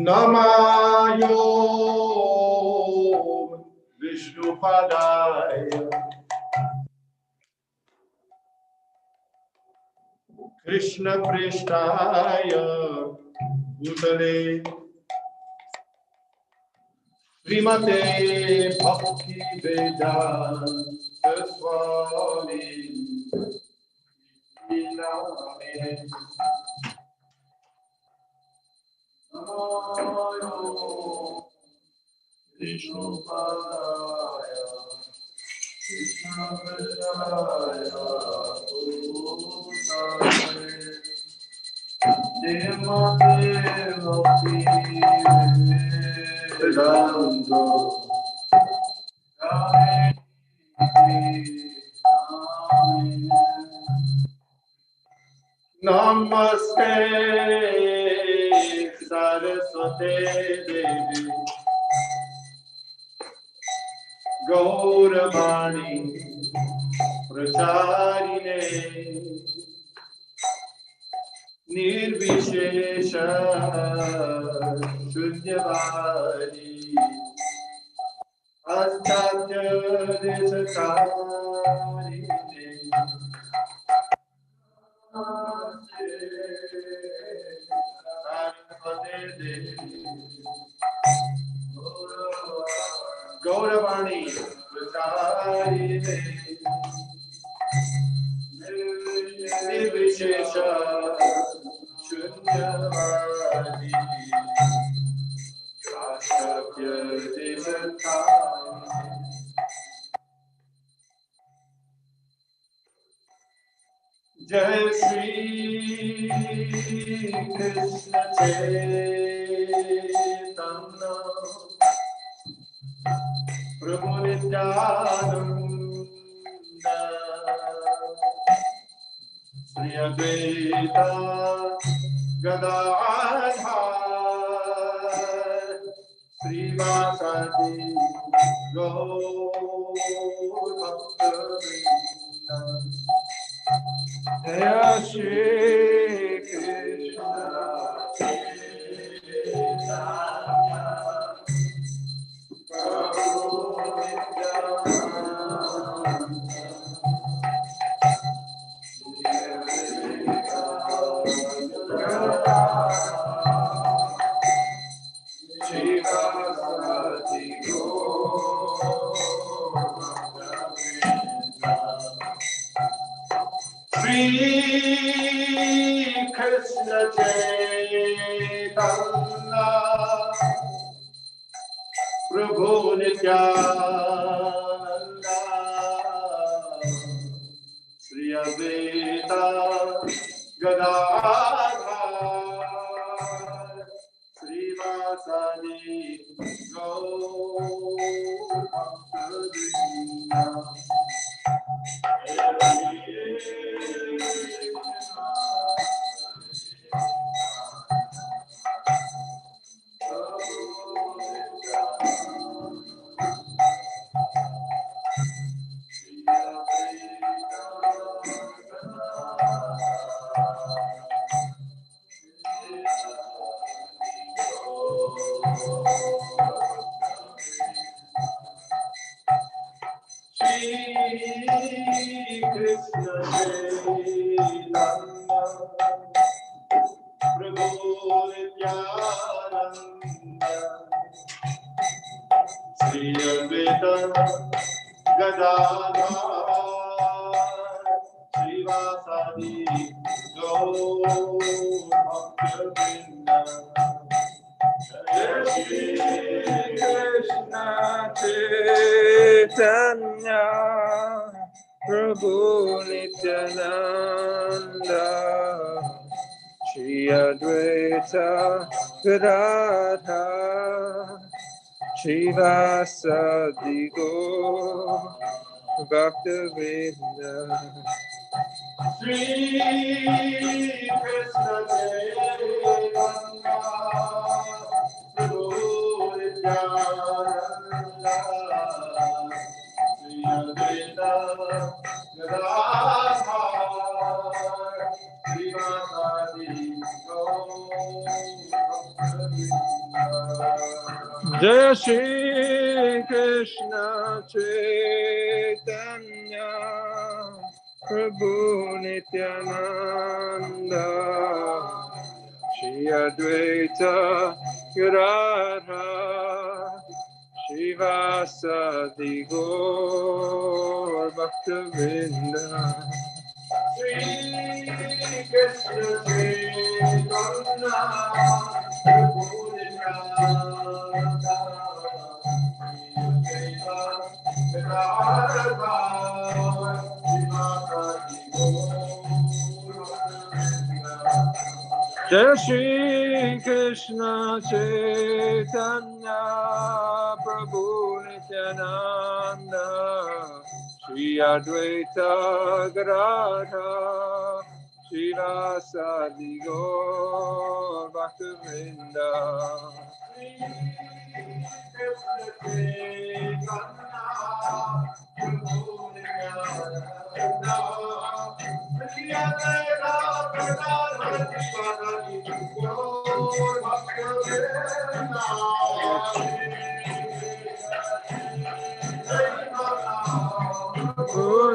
Namayo Vishnupadaya Krishna Prishtaya Bhutale Srimate Bhakti Vedanta Swami Namaste. Namayo Vishnupadaya Krishna Krishnaya Bhutale Namaste Bhakti Vedanta Namaste Saraswate Devi Gauravani Pracharine Nirvishesha Shunyavadi Astatya Desatarine Gauravani Pracharine Nirvishesha Shunyavadi Astatya Desatarine. Jai Shri Krishna Chaitanya Prabhu Nityananda Shri Advaita Gadadhar Shri Vasadi Gaur Bhakta Jaya Shri Krishna Chaitanya Prabhu Nityananda Shivasati Shri Krishna Chaitanya Prabhu Nityananda Shri Advaita Gadadhar Shri Vasadi Gaur Bhakta Shri Krishna Chaitanya Prabhu Nityananda Shri Advaita Gadadhar Shri Vasadi Gaur Bhakta Jai Shri Krishna Chaitanya Prabhu Nityananda Shri Advaita Gadadhar Shri Vasadi Gaur Bhakta Shri Krishna Chaitanya Prabhu Nityananda Shri Advaita Gadadhar Shri Vasadi Gaur Jai Shri Krishna Chaitanya Prabhu Nityananda Shri Advaita Gadadhara Shivasadi Gaur Bhaktavinda Shri Krishna Chaitanya Prabhu Nityananda Jai Shri Krishna Chaitanya Prabhu Nityananda Shri Advaita Gadadhara Shivasadi Gaur Bhaktavinda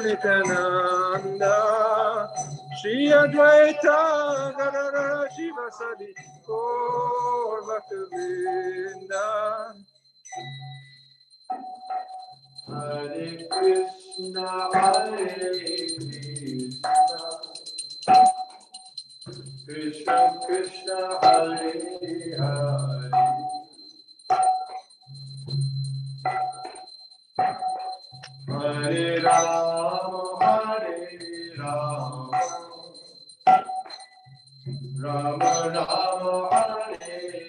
Nityananda Shri Advaita Gadadhara Shivasadi Gaur Bhaktavinda Hare Krishna Krishna Krishna Hare Hare Hare Rama Rama Rama Hare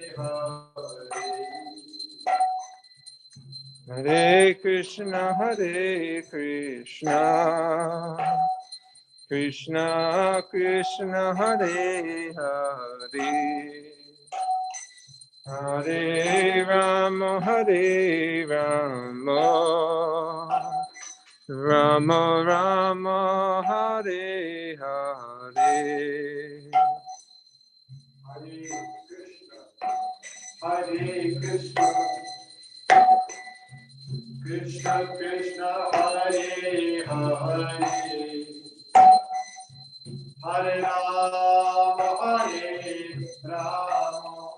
Hare Hare Krishna Krishna Krishna Hare Hare Hare Rama Rama Rama Hare Hare Hare Krishna Krishna Krishna Hare Hare Hare Rama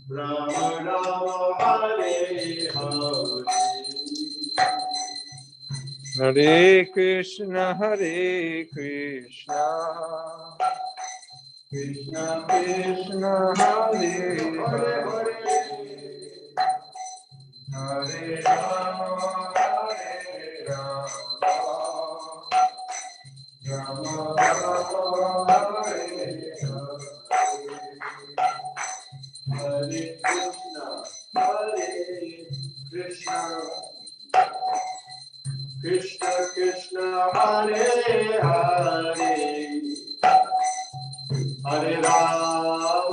Rama Rama Hare Hare Hare Krishna Krishna Krishna Hare Hare Hare Rama Rama Rama Hare Hare Krishna Krishna Krishna Hare Hare Hare Rama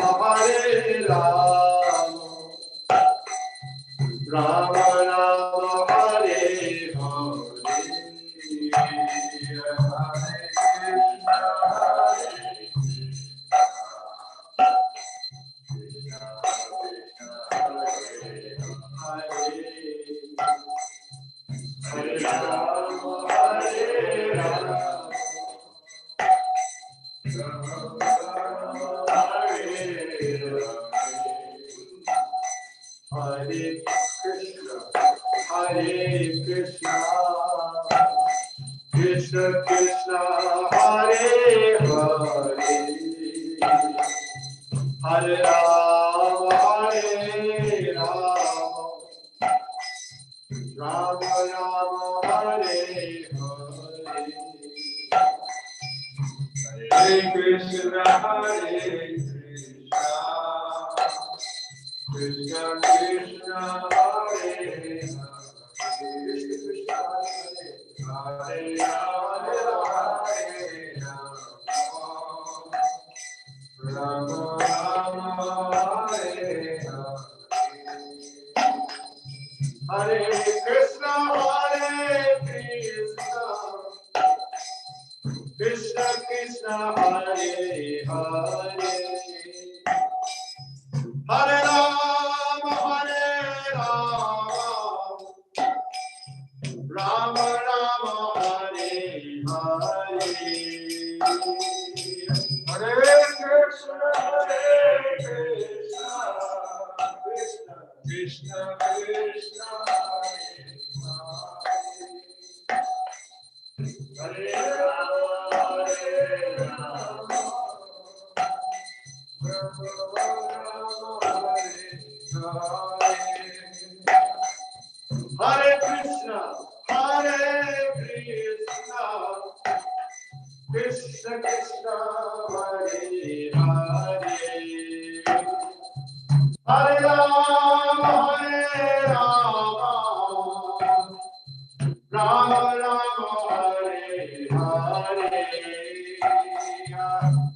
Rama Rama Hare Hare Krishna Krishna Hare Hare Hare Rama Rama Rama Hare Hare Hare Krishna Krishna Krishna Hare Hare Rama Rama Hare Hare Krishna Krishna Krishna Hare Hare Hare Rama Krishna Krishna, Hare Hare, Hare Rama, Rama Rama, Hare Hare. Hare Krishna, Krishna Krishna, Hare Hare. Hare Rama, Rama Rama,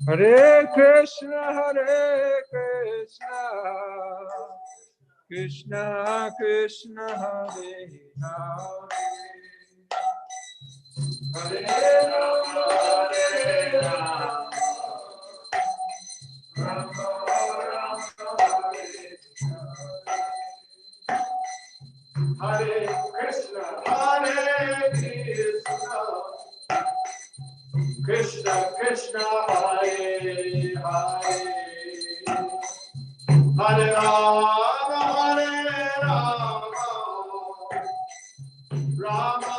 Hare Krishna, Krishna Krishna, Hare Hare, Hare Rama, Rama Rama, Hare Hare. Hare Krishna, Krishna Krishna, Hare Rama,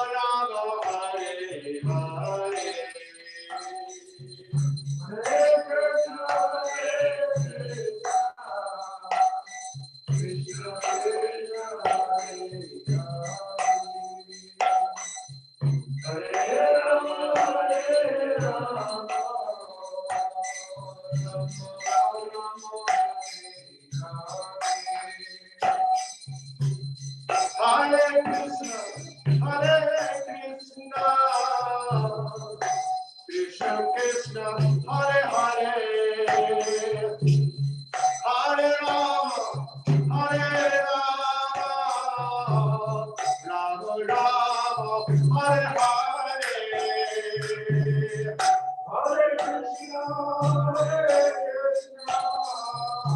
Hare Krishna, Krishna Krishna, Hare Hare, Hare Rama, Rama Rama, Hare Hare, Hare Krishna,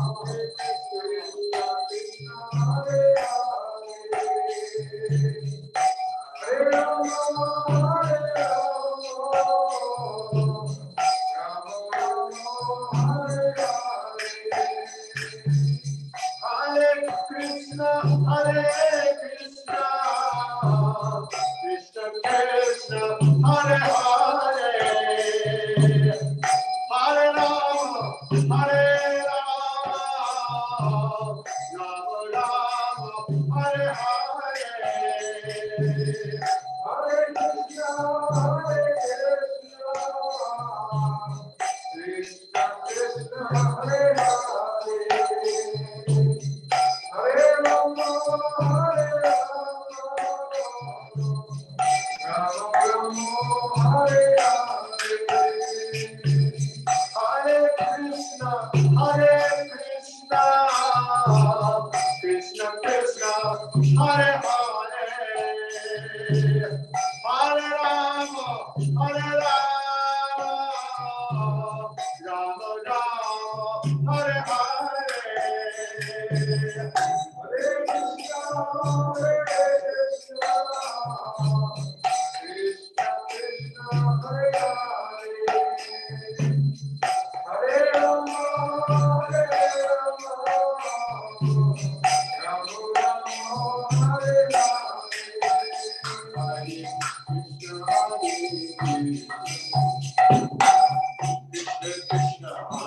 Krishna Krishna, Hare Hare, Hare Rama, Rama Rama, Hare Hare. Hare Krishna, Krishna Krishna, Hare Hare, Hare Rama, Rama Rama, Hare Hare, Hare Krishna, Krishna Krishna, Hare Hare. Hare Rama, Rama Rama, Hare Hare, Hare Krishna, Krishna Krishna, Hare Hare, Hare Rama, Rama Rama, Hare Hare. Hare Krishna, Krishna Krishna, Hare Hare, Hare Rama, Rama Rama, Hare Hare, Hare Krishna, Krishna Hare Hare,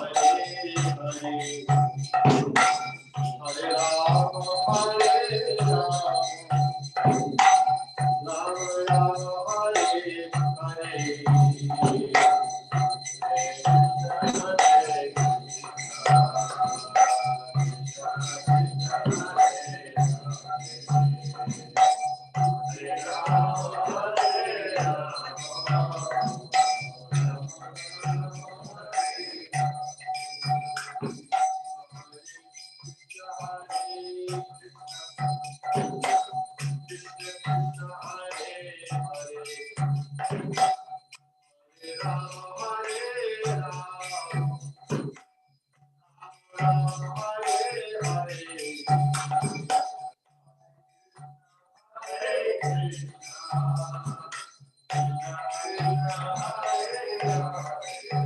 Hare Rama, Rama Rama, Hare Hare.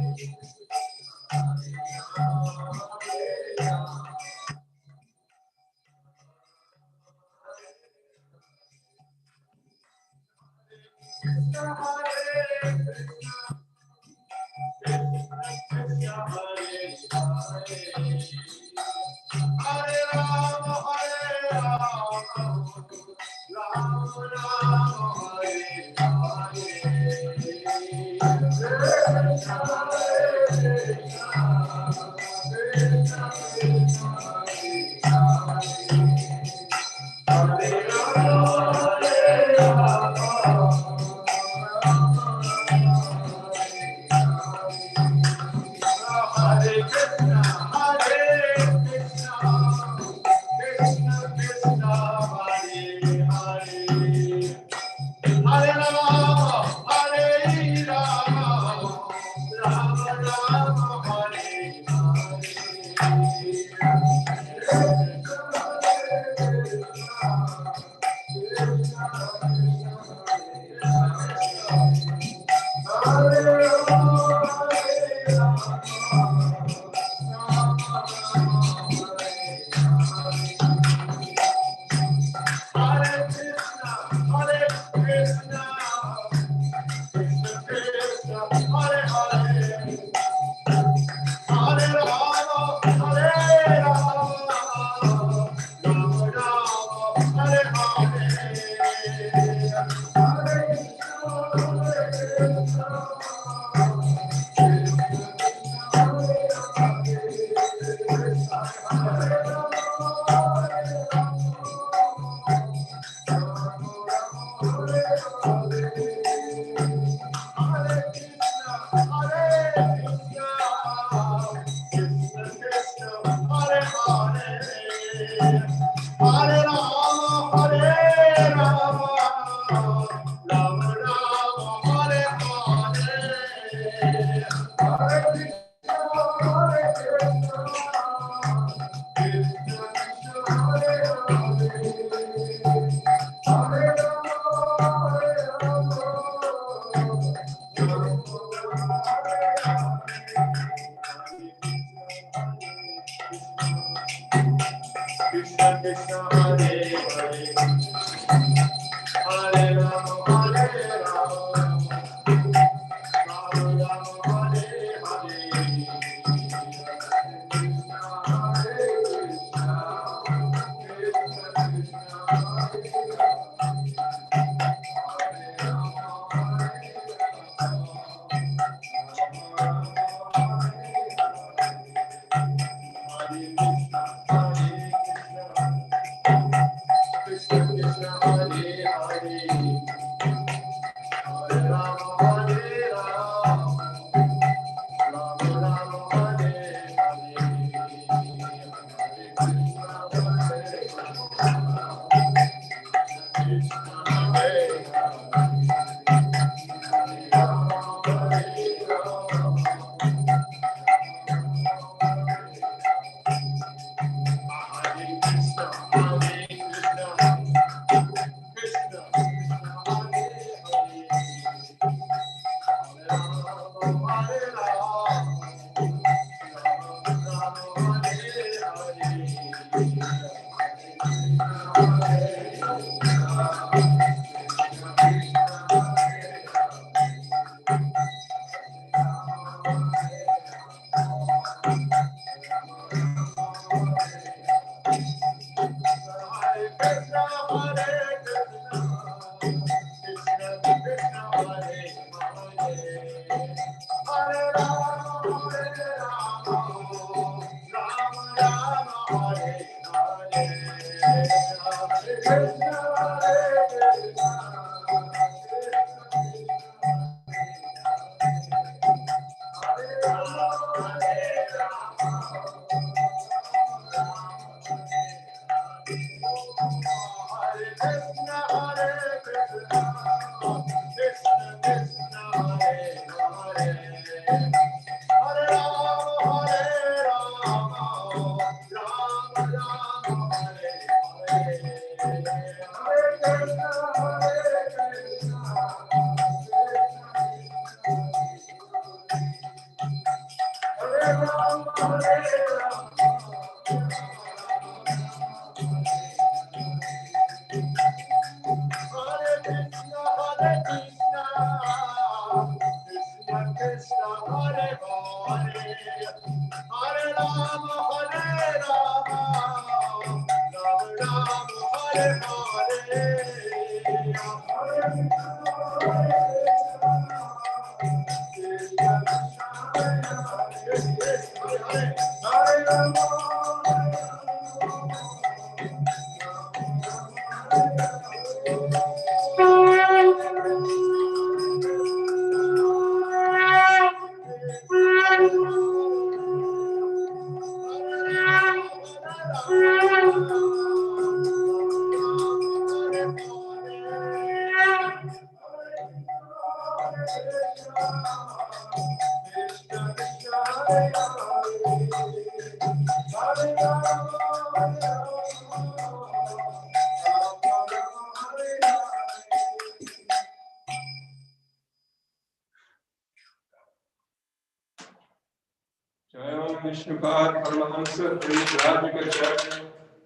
Vishnupad Paramahamsa Rajika Church,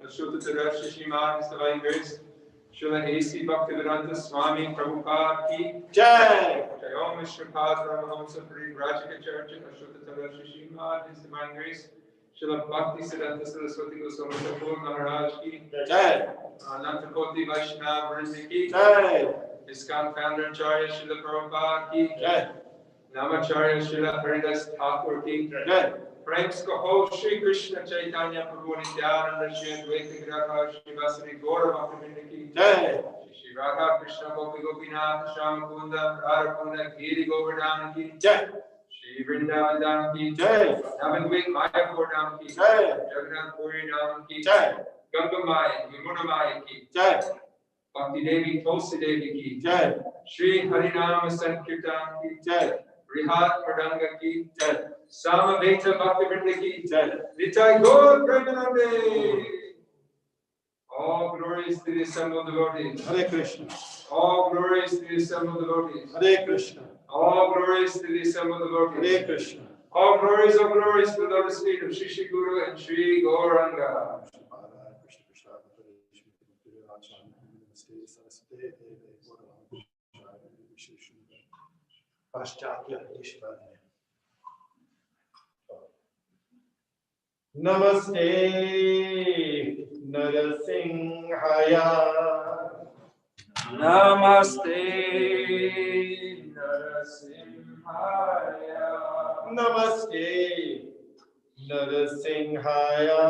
Ashota Tarashi Shiman is Divine Grace, Srila A.C. Bhaktivedanta Swami Prabhupada Ki Jai. Jayom Vishnupad Paramahamsa Rajika Church, Ashota Tarashi Shiman is Divine Grace, Srila Bhakti Siddhanta Saraswati Goswami Thakur Maharaj Ki Jai. Anantakoti Vaishnava Vrinda Ki Jai. ISKCON Founder Acharya Srila Prabhupada Ki Jai. Namacharya Srila Haridas Thakur Ki Jai. Franks Kaho Shri Krishna Chaitanya Prabhu Nityananda Shri Advaita Graka Shri Vasari Gaura Bhaktivinoda Ki Jai. Shri Radha Krishna Gopi Gopinath Shama Kunda Radha Kunda Giri Govardhana Ki Jai. Shri Vrindavan Dham Ki Jai. Navadvik Mayapur Dham Ki Jai. Jagannath Puri Dham Ki Jai. Ganga Maya Yamuna Maya Ki Jai. Bhakti Devi Tulsi Devi Ki Jai. Shri Harinama Sankirtan Ki Jai. Rihat Pradanga Ki Jai. Samaveta Bhaktivinoda Ki Jai. Nitai Gaur Premanande. All glories to the assembled devotees. Hare Krishna. All glories to the assembled devotees. Hare Krishna. All glories to the assembled devotees. Hare Krishna. All glories to the lotus feet of Shri Shri Guru and Shri Gauranga. Namaste Narasimhaya. Namaste Narasimhaya. Namaste Narasimhaya.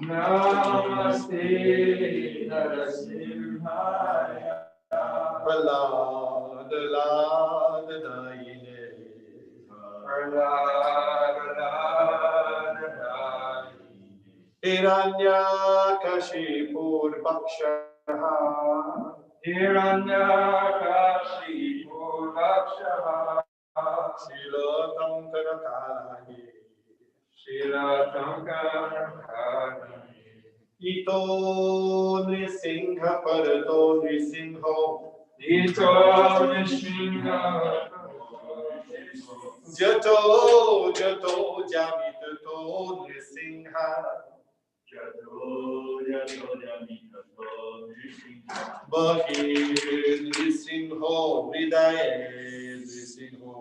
Namaste Narasimhaya. Prahlad Lad Daine. Prahlad Lad Daine. Hiranyakashipur Bhakshaha. Hiranyakashipur Bhakshaha. Shilatamkara Kalani. Shilatamkara Kalani. Ito Nrisingha Parato Nrisingho. Ito Nrisingha Jato Jato Jamitato Nrisingha. Bahir Nrisingho Hridaye Nrisingho.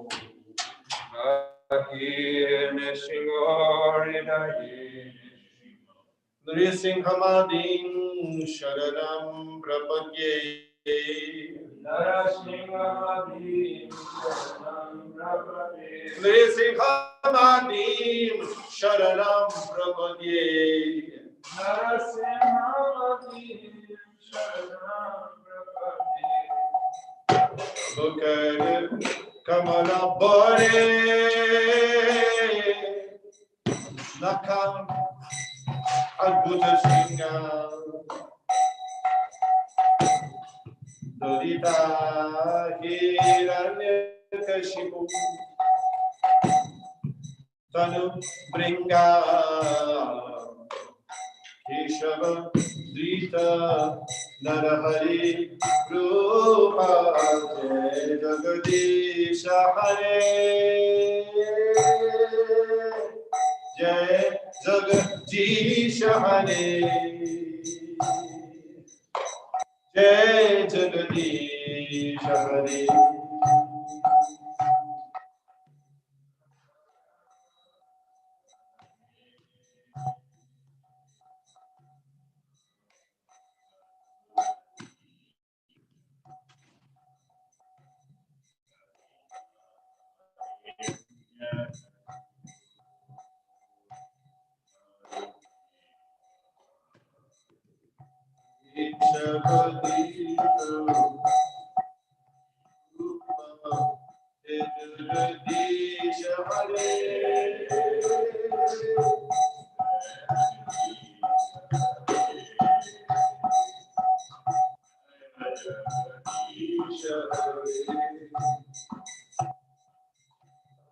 Bahir Nrisingho Hridaye. Nrisinghamadin Sharanam Prapadye. Nrisinghamadin Sharanam Prapadye. Nrisinghamadin Sharanam Prapadye. Nrisinghamadin Sharanam Prapadye. Bukar Kamala Bore Nakam Adbhuta Singha Dorita Hiranyakashipu Tanu Bringa Keshava Drita Narahari Rupa Jai Jagadisha Hare Jai Jagadisha Hare Jai Jagadisha Hare Jagadish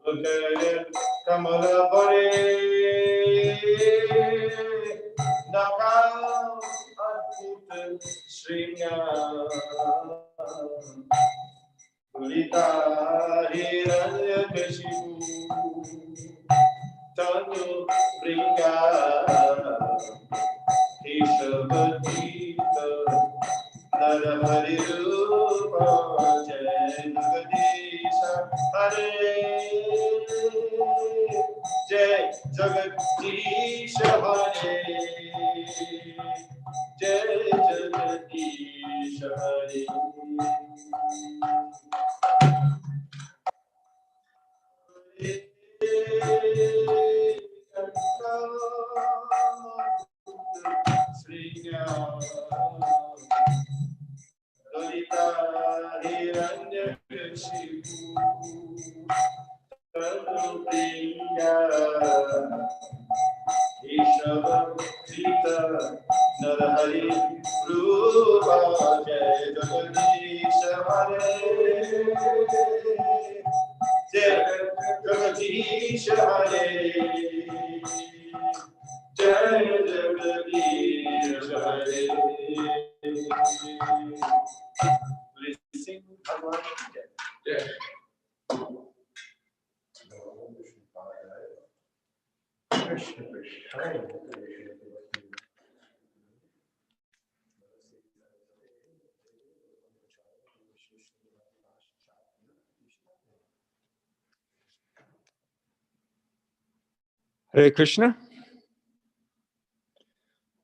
Hare Kamala Pare Nakal Adbhuta Srinya Lita Hiranyakashipu Tanu Bringa Keshavadita Narahari Rupa Jai Jagadisha Hare Jai Jagadisha Hare Jai Jagadisha Hare Sri Lolita Hiranyakashipu Tanupriya Ishavadita Narahari Rupa Jai Jagadisha Hare Jai Jagadisha Hare Jai Jagadisha Hare Please sing along. Jai. Krishna Krishna. Hare Krishna.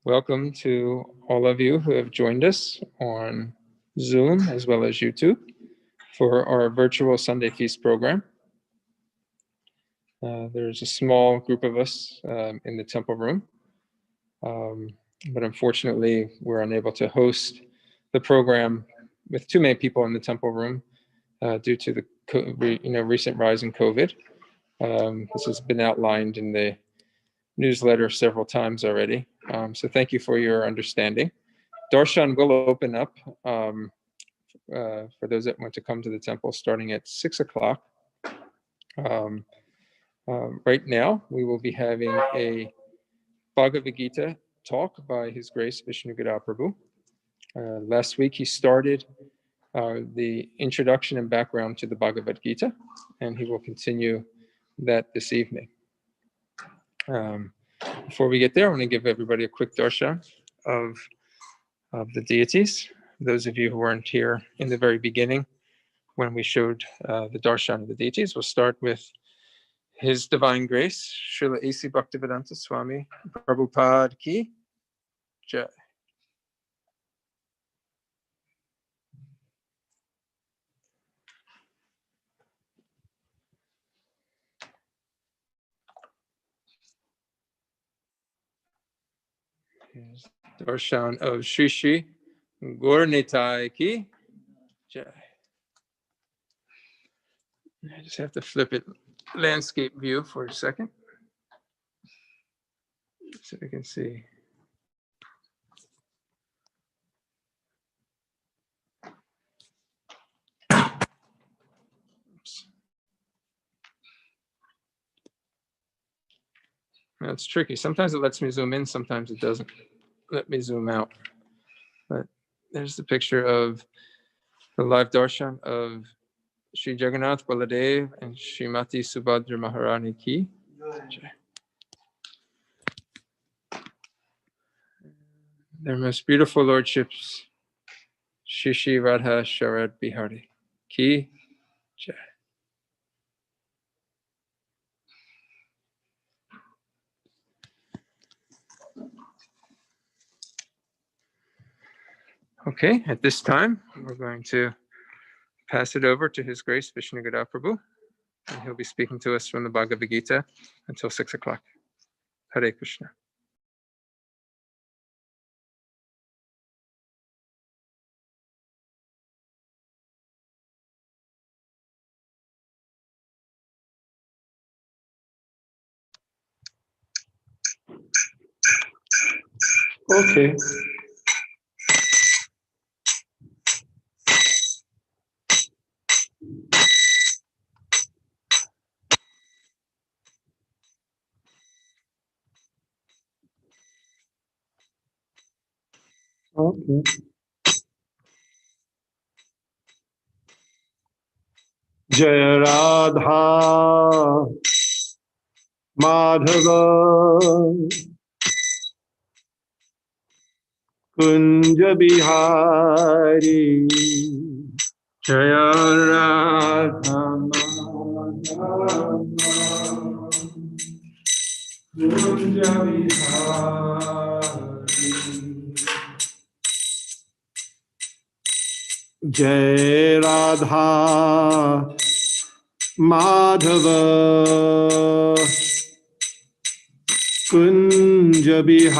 Welcome to all of you who have joined us on Zoom as well as YouTube for our virtual Sunday Feast program. There's a small group of us in the temple room, but unfortunately we're unable to host the program with too many people in the temple room due to the recent rise in COVID. This has been outlined in the newsletter several times already. So thank you for your understanding. Darshan will open up for those that want to come to the temple starting at 6 o'clock. Right now, we will be having a Bhagavad Gita talk by His Grace Vishnu Gada Prabhu. Last week, he started the introduction and background to the Bhagavad Gita, and he will continue that this evening. Before we get there, I want to give everybody a quick darshan of the deities. Those of you who weren't here in the very beginning, when we showed the darshan of the deities, we'll start with His Divine Grace, Srila A.C. Bhaktivedanta Swami Prabhupada Ki Jai. Here's darshan of Shri Shri Gauranitai Ki Jai. I just have to flip it landscape view for a second so we can see. Oops. That's tricky. Sometimes it lets me zoom in, sometimes it doesn't let me zoom out. But there's the picture of the live darshan of Sri Jagannath Baladev and Srimati Subhadra Maharani Ki. Their most beautiful lordships, Shri Shri Radha Sharad Bihari Ki Jai. Okay, at this time, we're going to pass it over to His Grace Vishnu Gada Prabhu, and he'll be speaking to us from the Bhagavad Gita until 6 o'clock. Hare Krishna. Okay. Okay. Jaya Radha Madhava Kunja Bihari Jaya Radha Madhava Kunja Bihari Jai Radha Madhava Kunja Bihari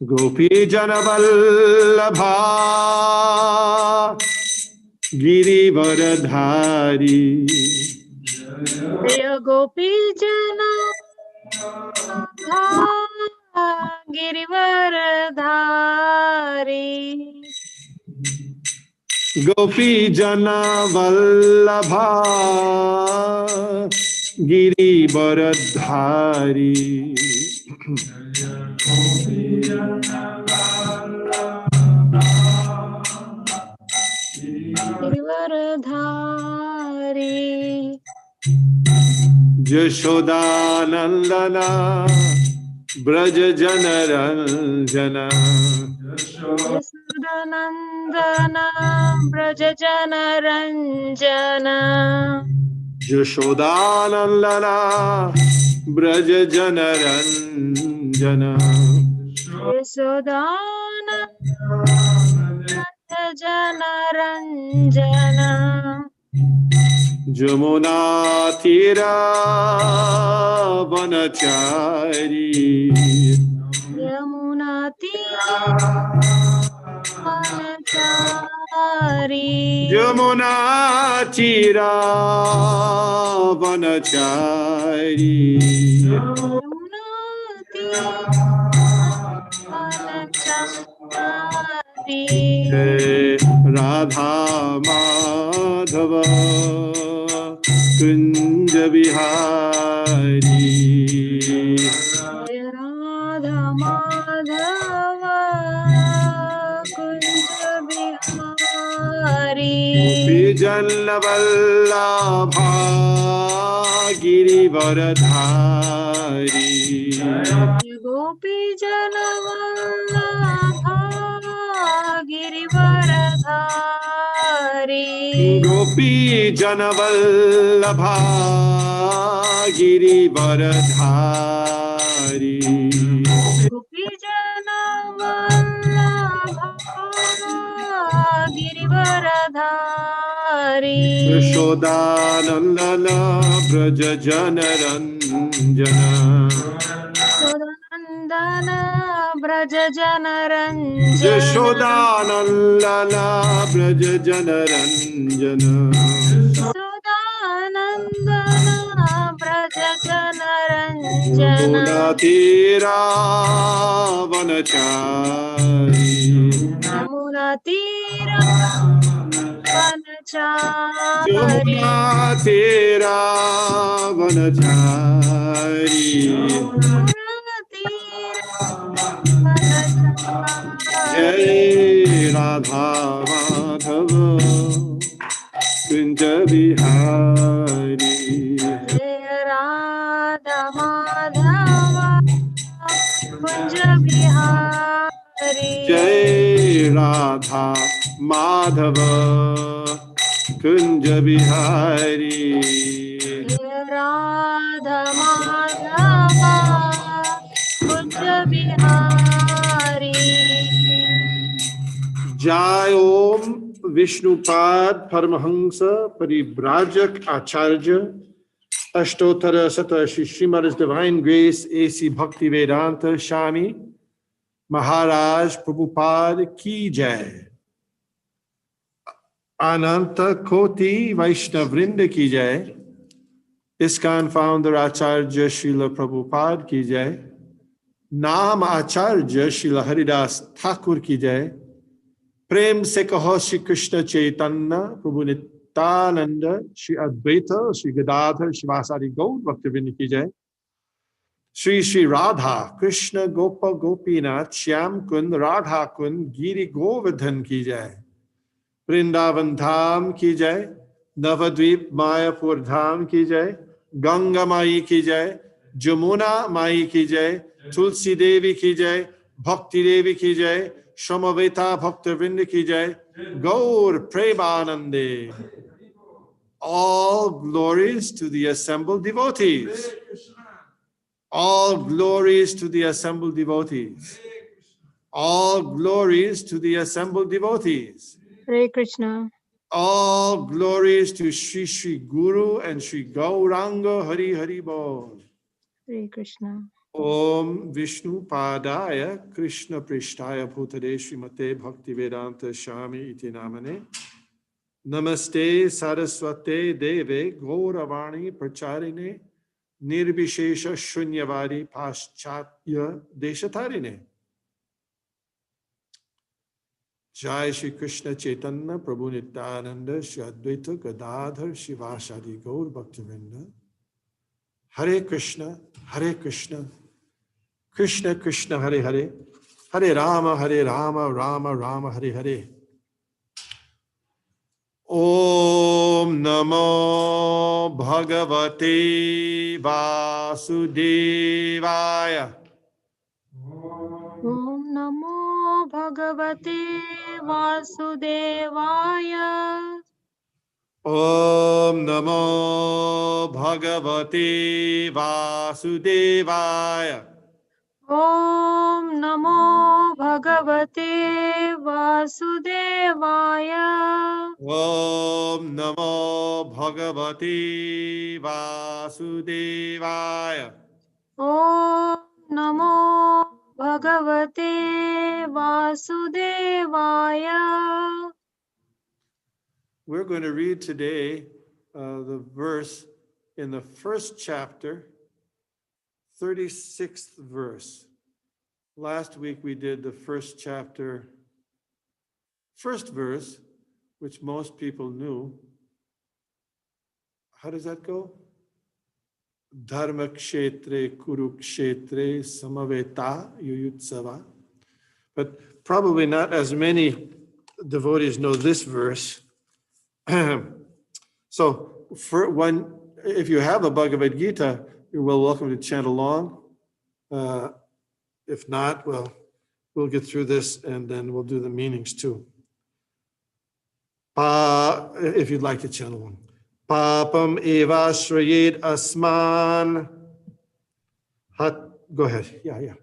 Gopi Janavallabha Girivaradhari Jaya Gopi Jana Girivaradhari Gopi Janavallabha Girivaradhari Girivaradhari Jashodanandana Braja Janaranjana Yasudanandana Brajajana Ranjana Jashodanandana Braja Janaranjana Yasudana Brajajana Ranjana Jamuna Tira Vanachari Yamuna Tirvanachari Jamuna Tira Vanachari Yamuna Tirvanachari Jai Radha Madhava Kunja Bihari Jaya Radha Madhava Kunja Bihari Vijallaballabha Girivaradhari Gopi Janavallabha Girivaradhari Gopi Janavallabha Girivaradhari Gopi Janavallabha Girivaradhari Yashodanandana Braja Janaranjana Sodanandana Brajajana Ranjana Yashodanandana Braja Janaranjana Sodanandana Brajajana Ranjana Yamuna Tira Vanachari Yamuna Tira Vanachari Yamuna Tira Vanachari Yamuna Tira Vanachari Jai Radha Madhava Kunja Bihari Jaya Radha Madhava Kunja Bihari Jai Radha Madhava Kunja Bihari Jaya Radha Madhava Kunja Bihari Jai Om Vishnupad Paramahansa Paribrajak Acharya Ashtotara Sata Shri Srimad Divine Grace A.C. Bhakti Vedanta Swami Maharaj Prabhupada ki jai. Ananta Koti Vaishnavrinda ki jai. ISKCON founder Acharya Srila Prabhupada ki jai. Naam Acharya Srila Haridas Thakur ki jai. Prem se kaho Shri Krishna Chaitanya Prabhu Nityananda Shri Advaita Shri Gadadhar Shivasari Gaur Bhaktivinoda ki jai. Shri Shri Radha Krishna Gopa Gopinath Shyam Kund Radha Kund Giri Govardhan ki jai. Vrindavan Dham ki jai. Navadvip Mayapur Dham ki jai. Ganga Mai ki jai. Jamuna Mai ki jai. Tulsi Devi ki jai. Bhakti Devi ki jai. Shamaveta Bhaktivinoda ki jai. Gaur Premanande. All glories to the assembled devotees. All glories to the assembled devotees. All glories to the assembled devotees. Hare Krishna. All glories to Sri Sri Guru and Sri Gauranga Hari Hari Bol. Hare Krishna. Om Vishnu Padaya Krishna Prishtaya Bhutade Srimate Bhakti Vedanta Shami Iti Namane. Namaste Saraswate Deve Gauravani Pracharine Nirbishesha Shunyavadi Paschatya Deshatarine. Jai Shri Krishna Chaitanya Prabhu Nityananda Shri Advaita Gadadhar Shivasadi Gaur Bhaktivinoda. Hare Krishna, Krishna Krishna Hare Hare, Hare Rama, Rama Rama Hare Hare. Om Namo Bhagavate Vasudevaya. Om Namo Bhagavate Vasudevaya. Om Namo Bhagavate Vasudevaya. Om Namo Bhagavate Vasudevaya. Om Namo Bhagavate Vasudevaya. Om Namo Bhagavate Vasudevaya. We're going to read today the verse in the first chapter, 36th verse. Last week we did the first chapter, first verse, which most people knew. How does that go? Dharma kshetre kurukshetre samaveta yuyutsava. But probably not as many devotees know this verse. So for one, if you have a Bhagavad Gita, you're well welcome to chant along. If not, well, we'll get through this and then we'll do the meanings too. If you'd like to chant along. Papam evashrayed asman. Go ahead. Yeah.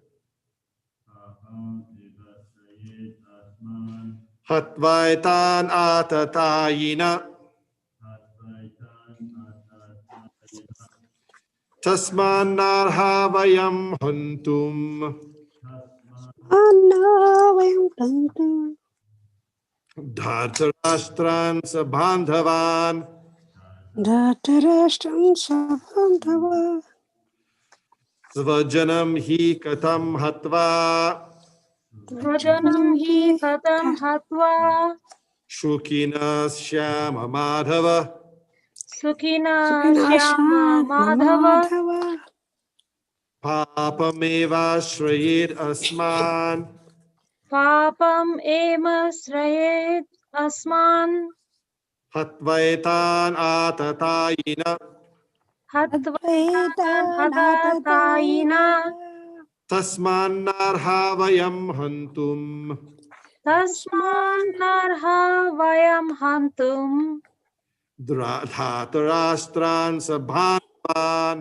Hatvaitan atatayina. Tasman narhavayam hantum. Dhartarashtran sabandhavan. Svajanam hi katam hatva. Svajanam hi katam hatva. Shukina shyama madhava. Sukhina Shyama Madhava. Papameva shrayed asman. Papam ema srayet asman. Hatvaitan atatayina. Hatvaitan hatatayina. Tasman narhavayam hantum. Tasman narha vayam hantum. Dhatarashtran sabandhavan.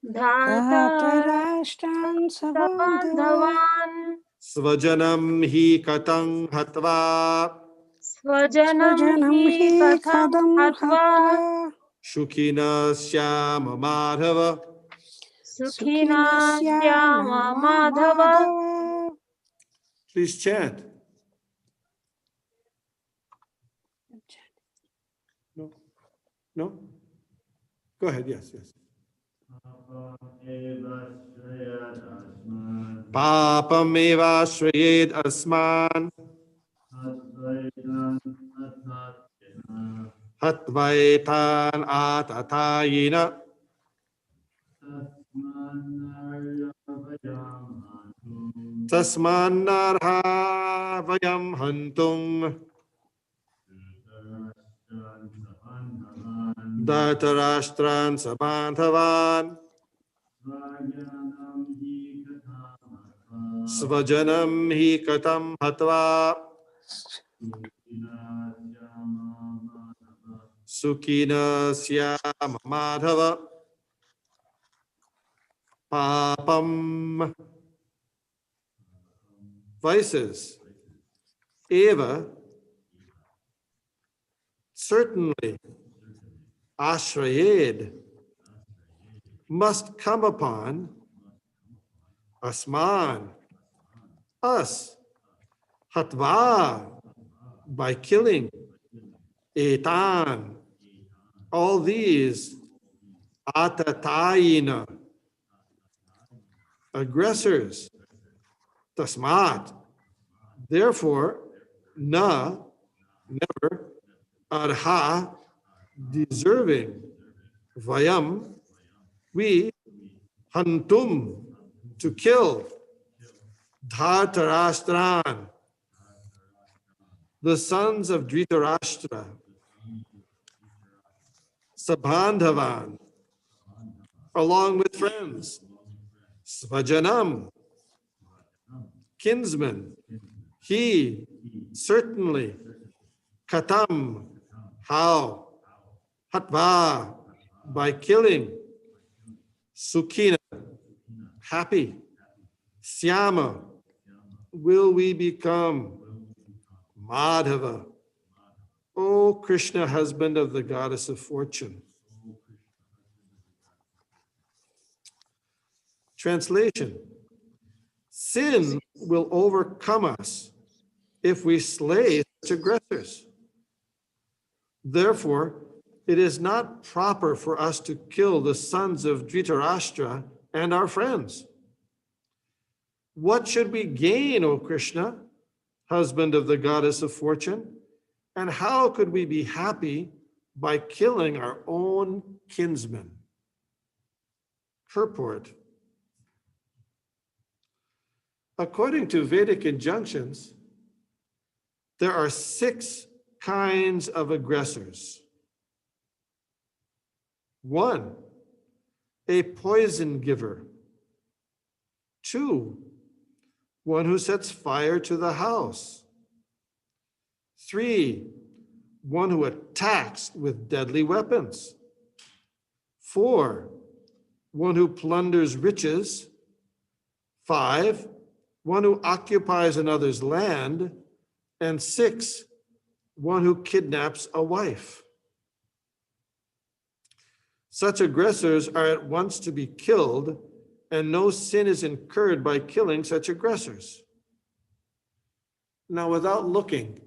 Dhatarashtan sabandhavan. Svajanam hi katang hatva. Svajanam hi katham hatva. Shukina shyama madhava. Sukhina Shyama Madhava. Please chant. No? No? Go ahead, yes. Papameva shrayed asman hatvaitan atatayina tasmanarha vayam hantum Dhartarashtran sabandhavan Svajanam hi katam hatva Sukhina syama madhava Papam vices Eva certainly Ashrayed must come upon Asman us Hatva by killing Etan all these Atatayina aggressors Tasmat therefore na never Arha deserving Vayam we Hantum to kill Dhartarashtran the sons of Dhritarashtra Sabandhavan along with friends Svajanam kinsman he certainly Katam how Hatva by killing Sukhina happy Syama will we become Madhava O Krishna husband of the goddess of fortune. Translation: sin will overcome us if we slay such aggressors. Therefore, it is not proper for us to kill the sons of Dhritarashtra and our friends. What should we gain, O Krishna, husband of the goddess of fortune? And how could we be happy by killing our own kinsmen? Purport: according to Vedic injunctions, there are 6 kinds of aggressors. 1, a poison giver. 2, one who sets fire to the house. 3, one who attacks with deadly weapons. 4, one who plunders riches. 5, one who occupies another's land. And 6, one who kidnaps a wife. Such aggressors are at once to be killed, and no sin is incurred by killing such aggressors. Now, without looking,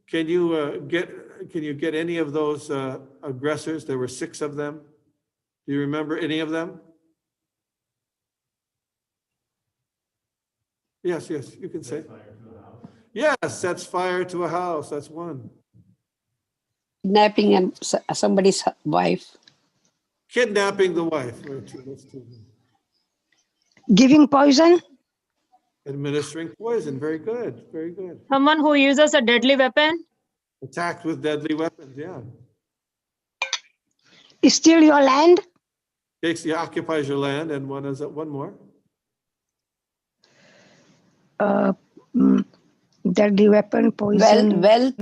can you get any of those aggressors? There were 6 of them. Do you remember any of them? Yes, you can say. Yes, sets fire to a house. That's one. Kidnapping somebody's wife. Kidnapping the wife. That's two. Giving poison. Administering poison. Very good. Very good. Someone who uses a deadly weapon. Attacked with deadly weapons. Yeah. Steal your land. He occupies your land, and one more. Deadly weapon, poison. Wealth.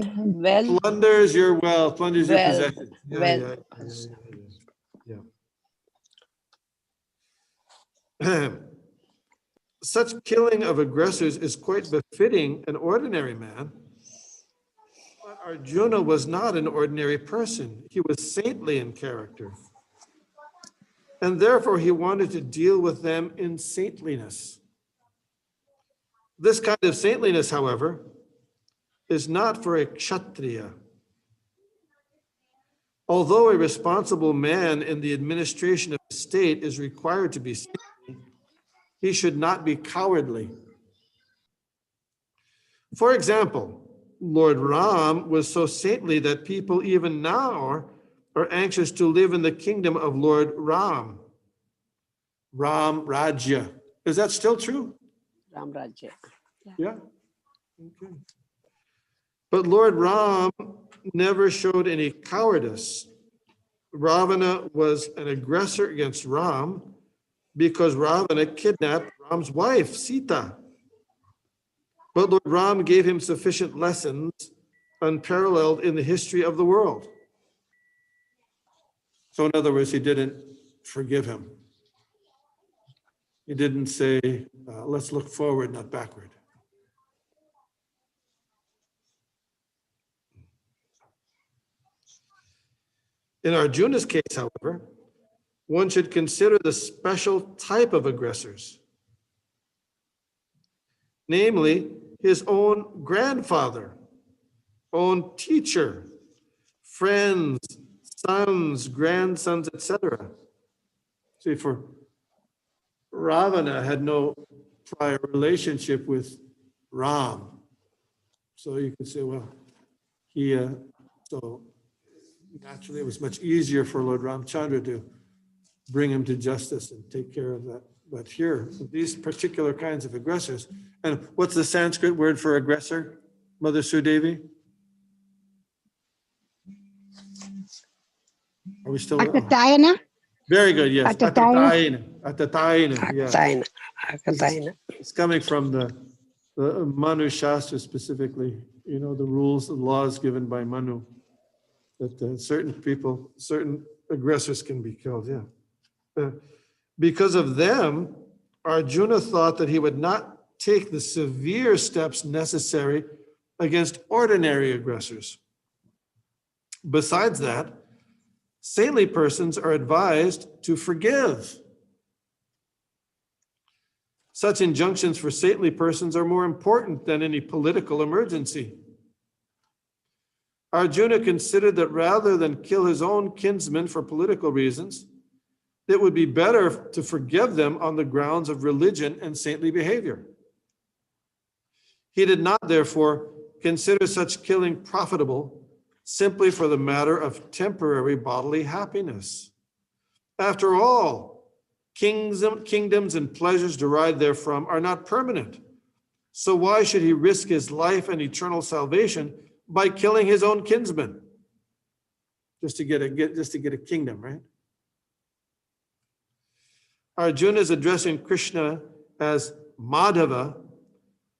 Plunders your wealth. Plunders your Wealth. possessions. Yeah. Such killing of aggressors is quite befitting an ordinary man. But Arjuna was not an ordinary person. He was saintly in character. And therefore he wanted to deal with them in saintliness. This kind of saintliness, however, is not for a kshatriya. Although a responsible man in the administration of the state is required to be saintly, he should not be cowardly. For example, Lord Ram was so saintly that people even now are anxious to live in the kingdom of Lord Ram. Ram Rajya. Is that still true? Ram Rajya. Yeah. Okay. But Lord Ram never showed any cowardice. Ravana was an aggressor against Ram because Ravana kidnapped Ram's wife, Sita. But Lord Ram gave him sufficient lessons unparalleled in the history of the world. So in other words, he didn't forgive him. He didn't say, let's look forward, not backward. In Arjuna's case, however, one should consider the special type of aggressors, namely his own grandfather, own teacher, friends, sons, grandsons, etc. See, for Ravana had no prior relationship with Ram. So you could say, well, so naturally it was much easier for Lord Ramchandra to bring him to justice and take care of that. But here, these particular kinds of aggressors, and what's the Sanskrit word for aggressor, Mother Sudevi? Are we still? Atatayana? Very good, yes. Atatayana. Atatayana, yeah. Akatayana. It's coming from the Manu Shastra specifically, the rules and laws given by Manu, that certain aggressors can be killed, yeah. Because of them, Arjuna thought that he would not take the severe steps necessary against ordinary aggressors. Besides that, saintly persons are advised to forgive. Such injunctions for saintly persons are more important than any political emergency. Arjuna considered that rather than kill his own kinsmen for political reasons, it would be better to forgive them on the grounds of religion and saintly behavior. He did not, therefore, consider such killing profitable simply for the matter of temporary bodily happiness. After all, kingdoms and pleasures derived therefrom are not permanent. So why should he risk his life and eternal salvation by killing his own kinsmen? Just to get a kingdom, right? Arjuna is addressing Krishna as Madhava,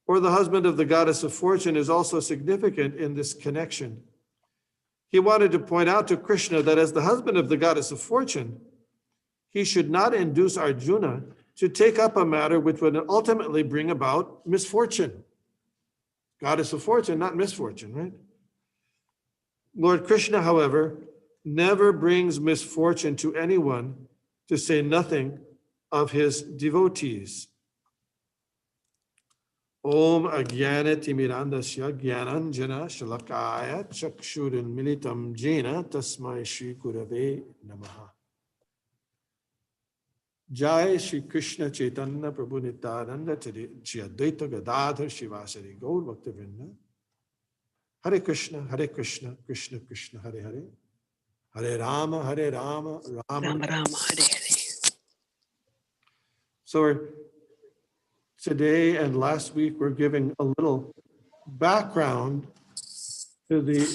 or the husband of the goddess of fortune, is also significant in this connection. He wanted to point out to Krishna that as the husband of the goddess of fortune, he should not induce Arjuna to take up a matter which would ultimately bring about misfortune. Goddess of fortune, not misfortune, right? Lord Krishna, however, never brings misfortune to anyone, to say nothing of his devotees. Om Agyana Timirandasya Gyananjana Shalakaya Chakshurin Militam Jena Tasmai Shri Gurave Namaha. Jai Shri Krishna Chaitanya Prabhu Nityananda Shri Advaita Gadadhar Shivasari Gaur Bhaktivinoda. Hare Krishna, Krishna Krishna, Hare Hare. Hare Rama, Rama Rama Hare Hare. So today and last week, we're giving a little background to the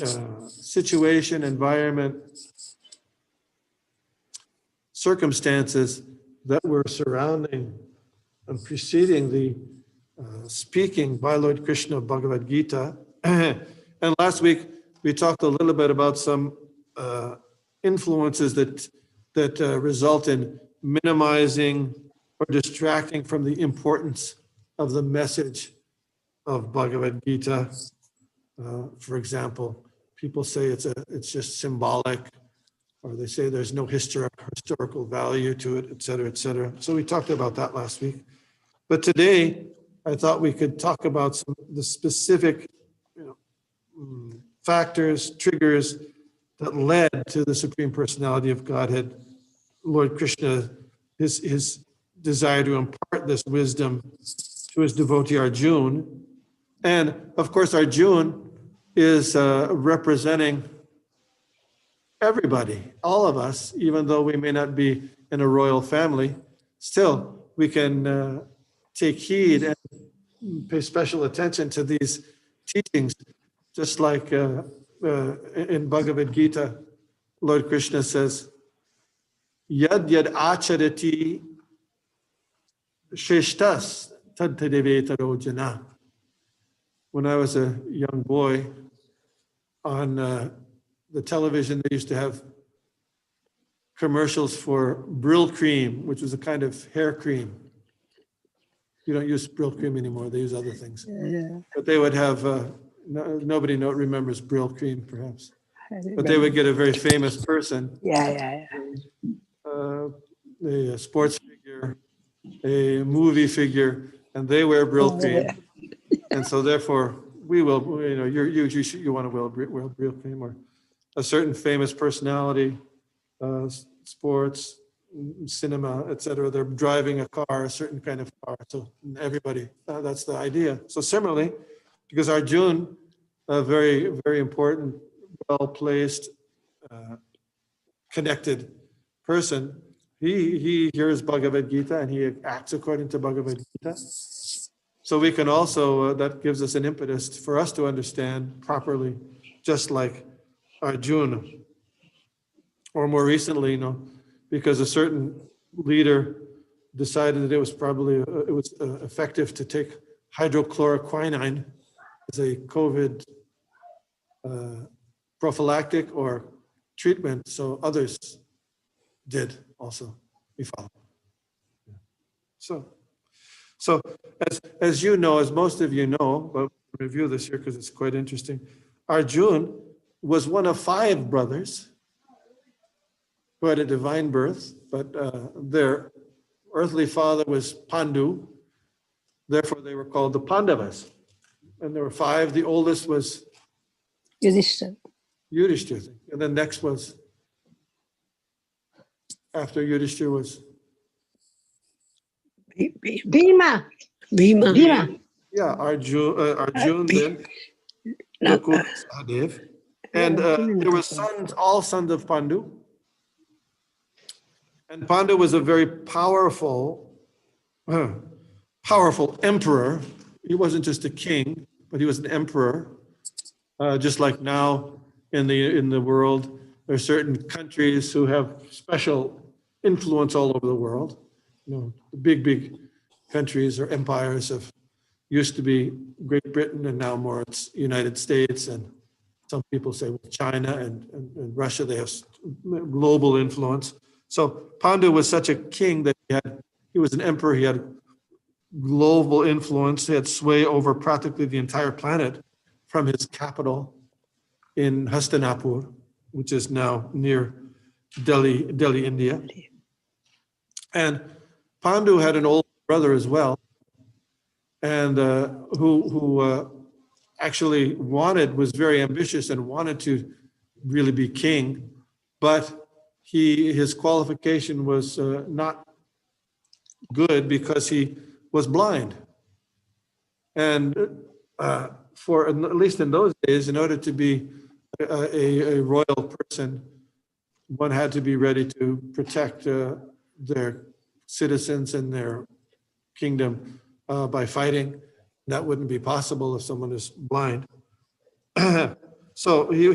situation, environment, circumstances that were surrounding and preceding the speaking by Lord Krishna of Bhagavad Gita. And last week, we talked a little bit about some influences that result in minimizing or distracting from the importance of the message of Bhagavad Gita. For example, people say it's just symbolic, or they say there's no historical value to it, et cetera, et cetera. So we talked about that last week. But today, I thought we could talk about the specific factors, triggers that led to the Supreme Personality of Godhead, Lord Krishna, his desire to impart this wisdom to his devotee Arjuna. And of course, Arjuna is representing everybody, all of us, even though we may not be in a royal family, still we can take heed and pay special attention to these teachings, just like in Bhagavad Gita, Lord Krishna says, Yad yad acharati shreshtas tad tadevetaro jana. When I was a young boy, on the television, they used to have commercials for Brill cream, which was a kind of hair cream. You don't use Brill cream anymore, they use other things. Yeah. But they would have, nobody remembers Brill cream perhaps, but they would get a very famous person, Yeah. a sports figure, a movie figure, and they wear Brill cream. And so therefore, we will, you want to wear Brill cream, or a certain famous personality, sports, cinema, etc. They're driving a car, a certain kind of car. So everybody, that's the idea. So similarly, because Arjuna, a very, very important, well-placed, connected person, he hears Bhagavad Gita and he acts according to Bhagavad Gita. So we can also, that gives us an impetus for us to understand properly, just like Arjuna. Or more recently, because a certain leader decided that it was probably effective to take hydrochloroquine as a COVID prophylactic or treatment. So others did also. We follow. So as you know, as most of you know, but we'll review this here because it's quite interesting. Arjuna was one of 5 brothers who had a divine birth, but their earthly father was Pandu. Therefore, they were called the Pandavas. And there were 5. The oldest was Yudhishthira. Yudhishthira. And then next was, after Yudhishthira was? Bhima. Bhima. Yeah, Arjuna, then Nakul, Sahadev. And there were sons, all sons of Pandu. And Pandu was a very powerful emperor. He wasn't just a king, but he was an emperor. Just like now in the world, there are certain countries who have special influence all over the world. The big countries or empires used to be Great Britain, and now more it's United States, and some people say with China and Russia, they have global influence. So Pandu was such a king that he was an emperor. He had global influence. He had sway over practically the entire planet from his capital in Hastinapur, which is now near Delhi, India. And Pandu had an older brother as well, and who actually was very ambitious and wanted to really be king, but his qualification was not good because he was blind. And for at least in those days, in order to be a royal person, one had to be ready to protect their citizens and their kingdom by fighting. That wouldn't be possible if someone is blind. So he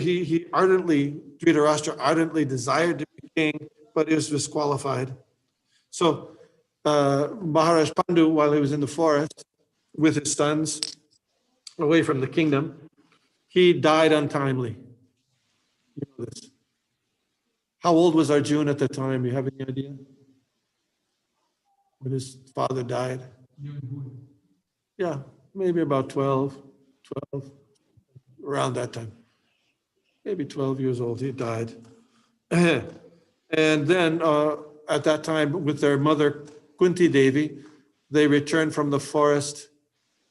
Dhritarashtra ardently desired to be king, but he was disqualified. So Maharaj Pandu, while he was in the forest with his sons, away from the kingdom, he died untimely. You know this. How old was Arjuna at the time? You have any idea? When his father died? Yeah, maybe about 12, around that time. Maybe 12 years old, he died. And then at that time, with their mother, Kunti Devi, they returned from the forest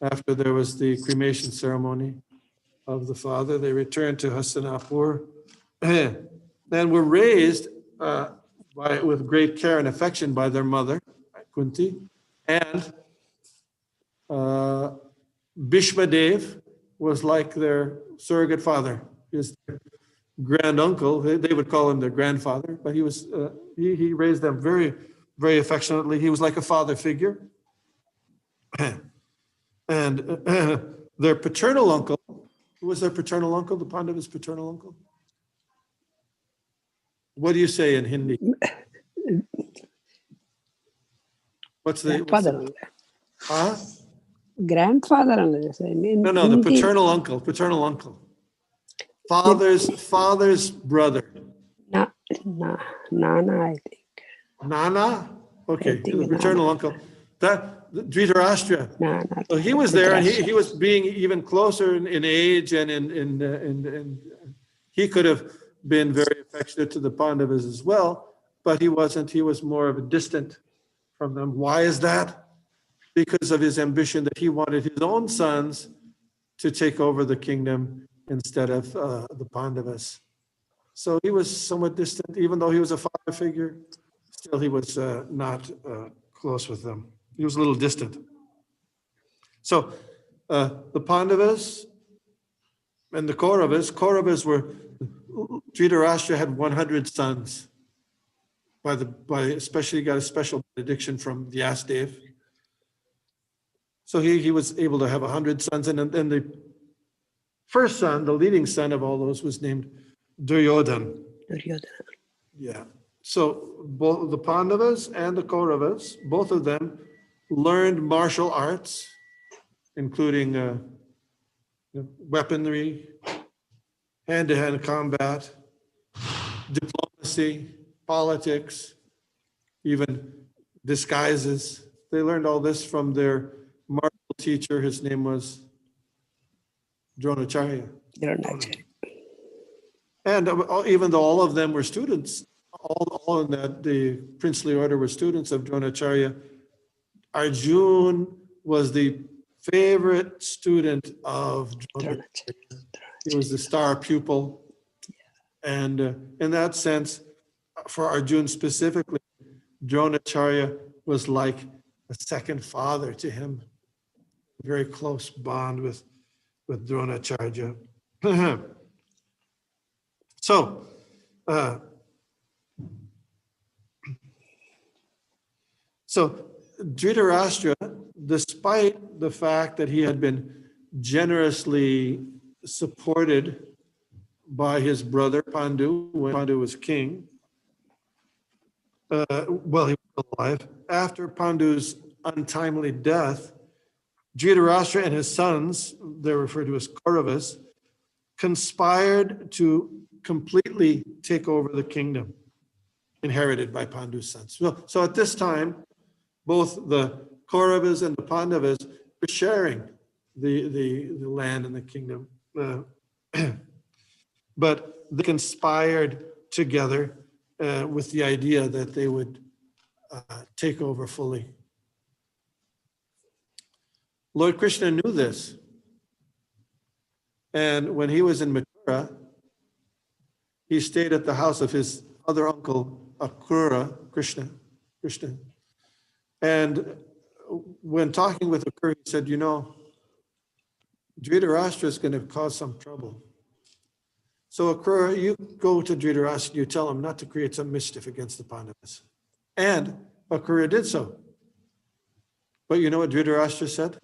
after there was the cremation ceremony of the father, they returned to Hastinapur and were raised with great care and affection by their mother, Kunti, and Bhishmadev was like their surrogate father. His granduncle, they would call him their grandfather, but he raised them very, very affectionately. He was like a father figure. And their paternal uncle, who was their paternal uncle, the Pandava's paternal uncle? What do you say in Hindi? What's the Grandfather. huh? Grandfather. No, the paternal uncle. Father's brother. Nana, I think. Nana? Okay, I think the paternal uncle. That Dhritarashtra. Nana. So he was there, and he was being even closer in age, and in he could have been very affectionate to the Pandavas as well, but he wasn't. He was more of a distant from them. Why is that? Because of his ambition that he wanted his own sons to take over the kingdom instead of the Pandavas. So he was somewhat distant, even though he was a father figure. Still, he was not close with them. He was a little distant. So the Pandavas and the Kauravas were, Dhritarashtra had 100 sons. Especially got a special benediction from Vyasdev. So he was able to have 100 sons, and then the first son, the leading son of all those, was named Duryodhana. Yeah. So both the Pandavas and the Kauravas, both of them learned martial arts, including weaponry, hand-to-hand combat, diplomacy, politics, even disguises. They learned all this from their martial teacher. His name was Dronacharya. And even though all of them were students, all in the princely order were students of Dronacharya, Arjun was the favorite student of Dronacharya. He was the star pupil. And in that sense, for Arjun specifically, Dronacharya was like a second father to him. Very close bond with Dronacharya. So, Dhritarashtra, despite the fact that he had been generously supported by his brother Pandu when Pandu was king, well, he was alive. After Pandu's untimely death, Dhritarashtra and his sons, they're referred to as Kauravas, conspired to completely take over the kingdom inherited by Pandu's sons. So at this time, both the Kauravas and the Pandavas were sharing the land and the kingdom. But they conspired together with the idea that they would take over fully. Lord Krishna knew this. And when he was in Mathura, he stayed at the house of his other uncle, Akrura, Krishna. And when talking with Akrura, he said, Dhritarashtra is going to cause some trouble. So Akrura, you go to Dhritarashtra, you tell him not to create some mischief against the Pandavas. And Akrura did so. But you know what Dhritarashtra said?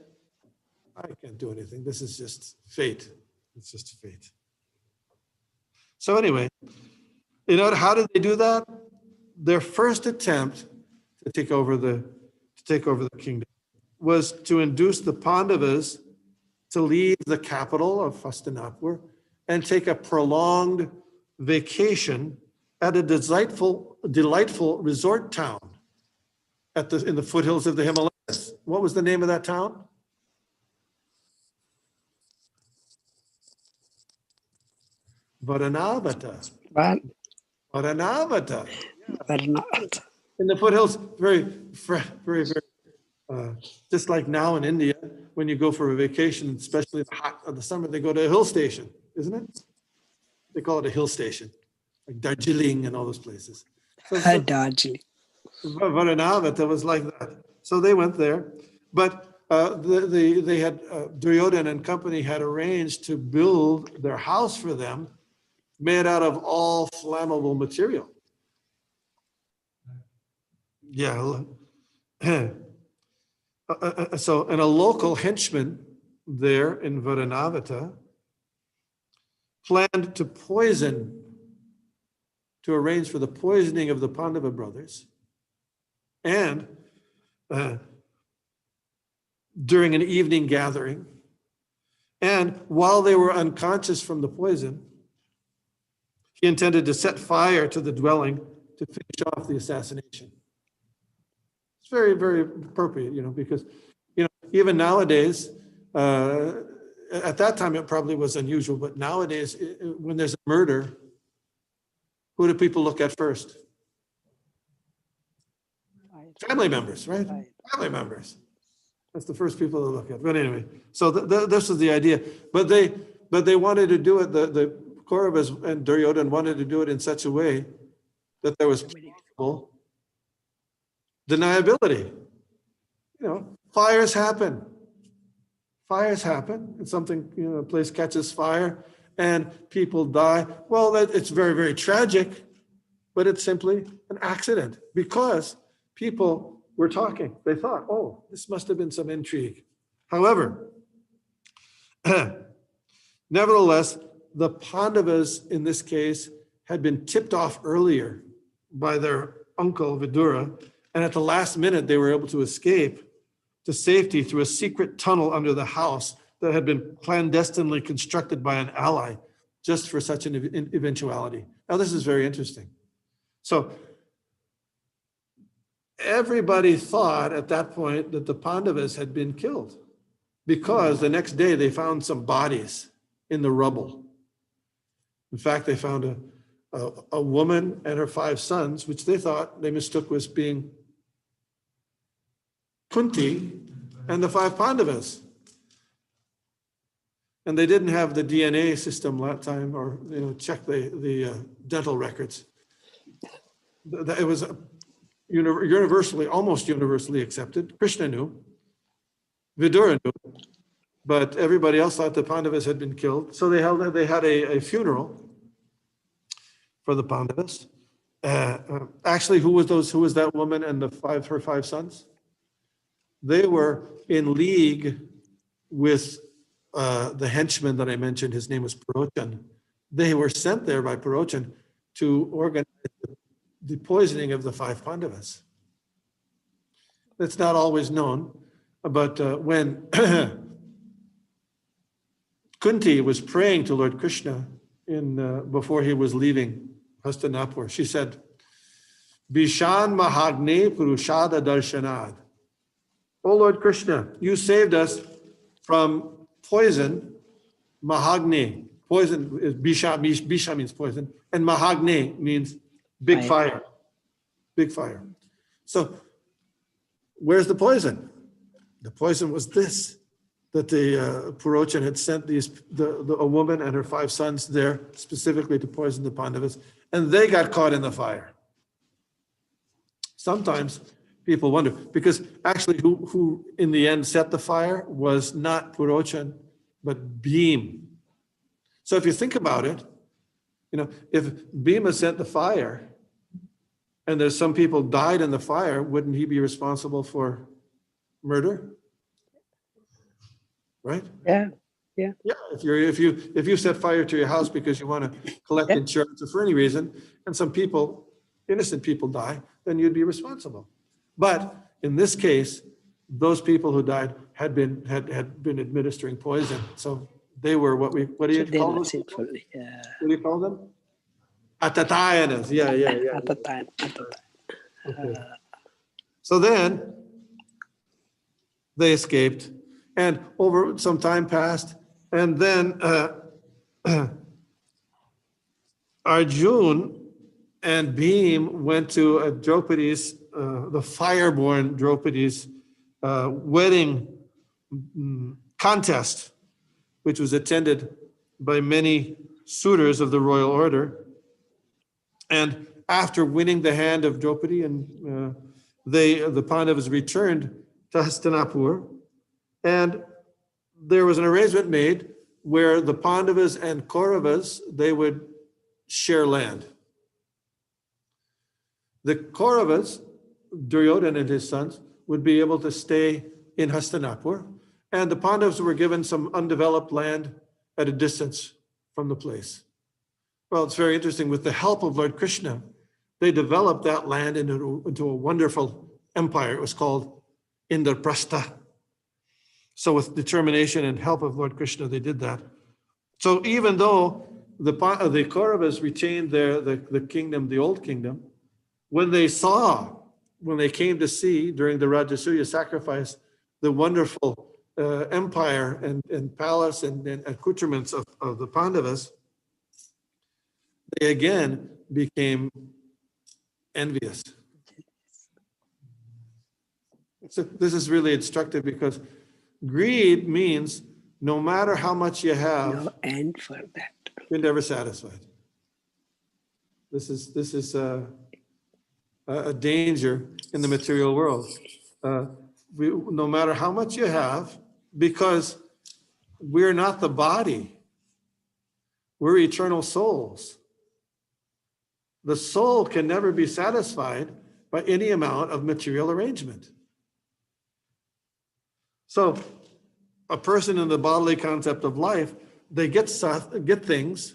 I can't do anything. This is just fate. It's just fate. So anyway, how did they do that? Their first attempt to take over the kingdom was to induce the Pandavas to leave the capital of Hastinapur and take a prolonged vacation at a delightful resort town in the foothills of the Himalayas. What was the name of that town? Varanavata. Varanavata. In the foothills, very, very, just like now in India, when you go for a vacation, especially in the hot of the summer, they go to a hill station, isn't it? They call it a hill station, like Darjeeling and all those places. So Darjeeling. Varanavata was like that. So they went there, but they had Duryodhana and company had arranged to build their house for them, made out of all flammable material. Yeah. So, and a local henchman there in Varanavata planned to arrange for the poisoning of the Pandava brothers. And during an evening gathering, and while they were unconscious from the poison, he intended to set fire to the dwelling to finish off the assassination. It's very, very appropriate, because, even nowadays, at that time it probably was unusual, but nowadays, when there's a murder, who do people look at first? Family members, right? Family members. That's the first people to look at. But anyway, so this was the idea. But they wanted to do it. The Kauravas and Duryodhana wanted to do it in such a way that there was plausible deniability. Fires happen. Fires happen, and something, a place catches fire, and people die. Well, it's very, very tragic, but it's simply an accident because people were talking. They thought, oh, this must have been some intrigue. However, nevertheless, the Pandavas in this case had been tipped off earlier by their uncle Vidura, and at the last minute they were able to escape to safety through a secret tunnel under the house that had been clandestinely constructed by an ally just for such an eventuality. Now, this is very interesting. So everybody thought at that point that the Pandavas had been killed because the next day they found some bodies in the rubble. In fact, they found a woman and her 5 sons, which they thought they mistook as being Kunti and the 5 Pandavas. And they didn't have the DNA system that time, or check the dental records. It was universally, almost universally accepted. Krishna knew, Vidura knew, but everybody else thought the Pandavas had been killed. So they had a funeral for the Pandavas. Actually, who was that woman and her 5 sons? They were in league with the henchman that I mentioned. His name was Parochan. They were sent there by Parochan to organize the poisoning of the 5 Pandavas. That's not always known, but when Kunti was praying to Lord Krishna before he was leaving Hastinapur, she said, Bishan Mahagne Purushada Darshanad. Oh Lord Krishna, you saved us from poison. Mahagne, poison is Bisha means poison, and Mahagne means big fire. Big fire. So where's the poison? The poison was this, that the Purochan had sent a woman and her 5 sons there specifically to poison the Pandavas, and they got caught in the fire. Sometimes people wonder, because actually who in the end set the fire was not Purochan, but Bhim. So if you think about it, if Bhima sent the fire and there's some people died in the fire, wouldn't he be responsible for murder? Right? Yeah. Yeah. If you set fire to your house because you want to collect insurance or for any reason, and some people, innocent people die, then you'd be responsible. But in this case, those people who died had been administering poison. So they were what do you call them? Yeah. What do you call them? Atatayanas. Yeah. Atatayan. Okay. So then they escaped, and over some time passed, and then Arjun and Bhim went to Draupadi's, the fireborn Draupadi's wedding contest, which was attended by many suitors of the royal order. And after winning the hand of Draupadi, and the Pandavas returned to Hastinapur, and there was an arrangement made where the Pandavas and Kauravas, they would share land. The Kauravas, Duryodhana and his sons, would be able to stay in Hastinapur, and the Pandavas were given some undeveloped land at a distance from the place. Well, it's very interesting. With the help of Lord Krishna, they developed that land into a wonderful empire. It was called Indraprastha. So with determination and help of Lord Krishna, they did that. So even though the Kauravas retained the kingdom, the old kingdom, when they came to see during the Rajasuya sacrifice, the wonderful empire and palace and accoutrements of the Pandavas, they again became envious. So this is really instructive, because greed means no matter how much you have, No end for that. you're never satisfied. This is a danger in the material world. No matter how much you have, because we're not the body, we're eternal souls. The soul can never be satisfied by any amount of material arrangement. So a person in the bodily concept of life, they get things,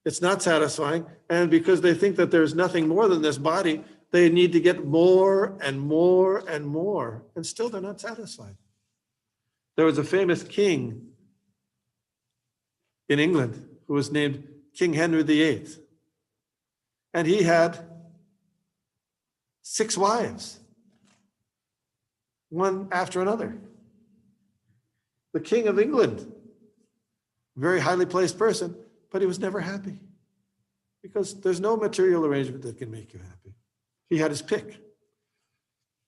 it's not satisfying, and because they think that there's nothing more than this body, they need to get more and more and more, and still they're not satisfied. There was a famous king in England who was named King Henry VIII. And he had 6 wives, one after another. The King of England, very highly placed person, but he was never happy, because there's no material arrangement that can make you happy. He had his pick.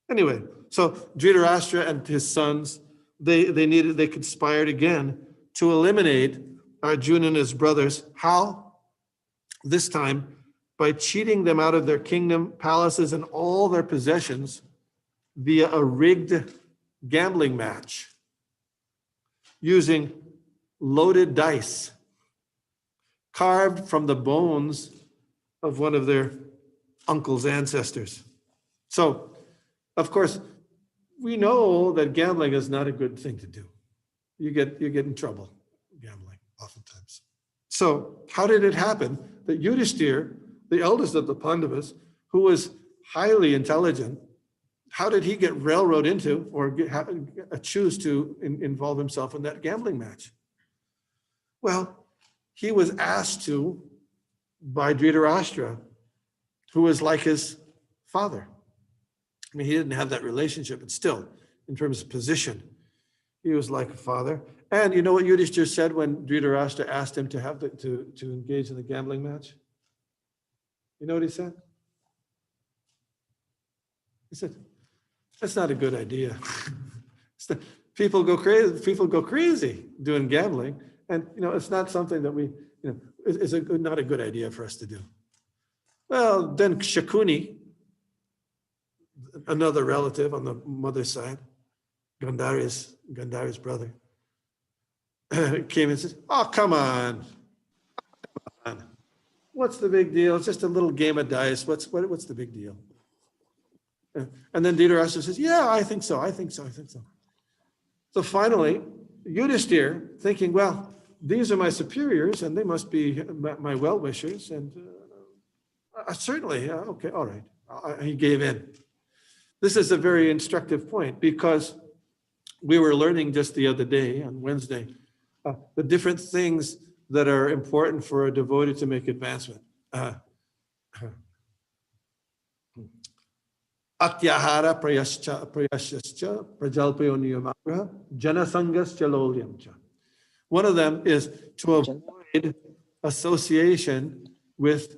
Anyway, so Dhritarashtra and his sons, they conspired again to eliminate Arjuna and his brothers. How? This time, by cheating them out of their kingdom, palaces, and all their possessions via a rigged gambling match, using loaded dice carved from the bones of one of their uncle's ancestors. So, of course, we know that gambling is not a good thing to do. You get in trouble gambling oftentimes. So how did it happen that Yudhishthira, the eldest of the Pandavas, who was highly intelligent, how did he get railroaded into or choose to involve himself in that gambling match? Well, he was asked to by Dhritarashtra, who was like his father. I mean, he didn't have that relationship, but still, in terms of position, he was like a father. And you know what Yudhishthira said when Dhritarashtra asked him to engage in the gambling match? You know what he said? He said, "That's not a good idea. People go crazy doing gambling, and it's not something that it's not a good idea for us to do." Well, then Shakuni, another relative on the mother's side, Gandhari's brother, came and said, "Oh, come on. What's the big deal? It's just a little game of dice. What's the big deal?" And then Dhritarashtra says, "Yeah, I think so. So finally, Yudhishthira, thinking, well, these are my superiors and they must be my well-wishers, and certainly, okay, all right. He gave in. This is a very instructive point, because we were learning just the other day on Wednesday the different things that are important for a devotee to make advancement. Atyahara prayascha prajalpayo niyamagraha janasangascha lolyamcha. One of them is to avoid association with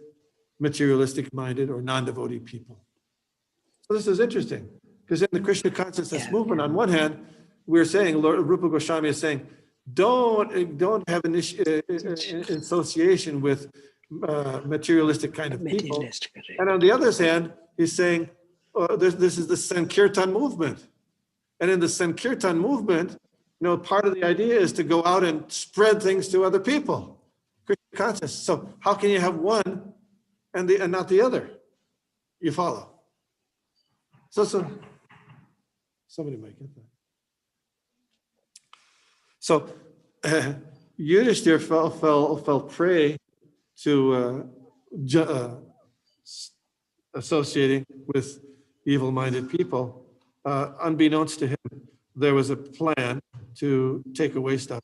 materialistic minded or non-devotee people. So this is interesting, because in the Krishna consciousness movement, on one hand, we're saying, Lord Rupa Goswami is saying, don't have an association with materialistic kind of people. Materialist, correct. And on the other hand, he's saying, this is the Sankirtan movement. And in the Sankirtan movement, part of the idea is to go out and spread things to other people. Krishna consciousness. So how can you have one and not the other? You follow? So somebody might get that. So Yudhishthira fell prey to associating with evil-minded people. Unbeknownst to him, there was a plan to take away stuff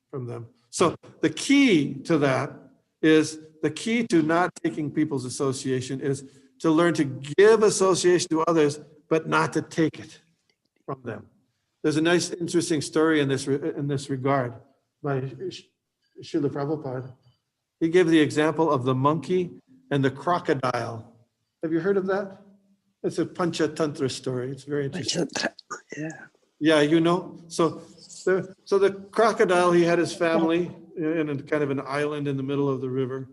from them. So the key to that is, the key to not taking people's association is to learn to give association to others, but not to take it from them. There's a nice, interesting story in this regard by Srila Prabhupada. He gave the example of the monkey and the crocodile. Have you heard of that? It's a Panchatantra story. It's very interesting. Yeah. Yeah, So the crocodile, he had his family in a kind of an island in the middle of the river.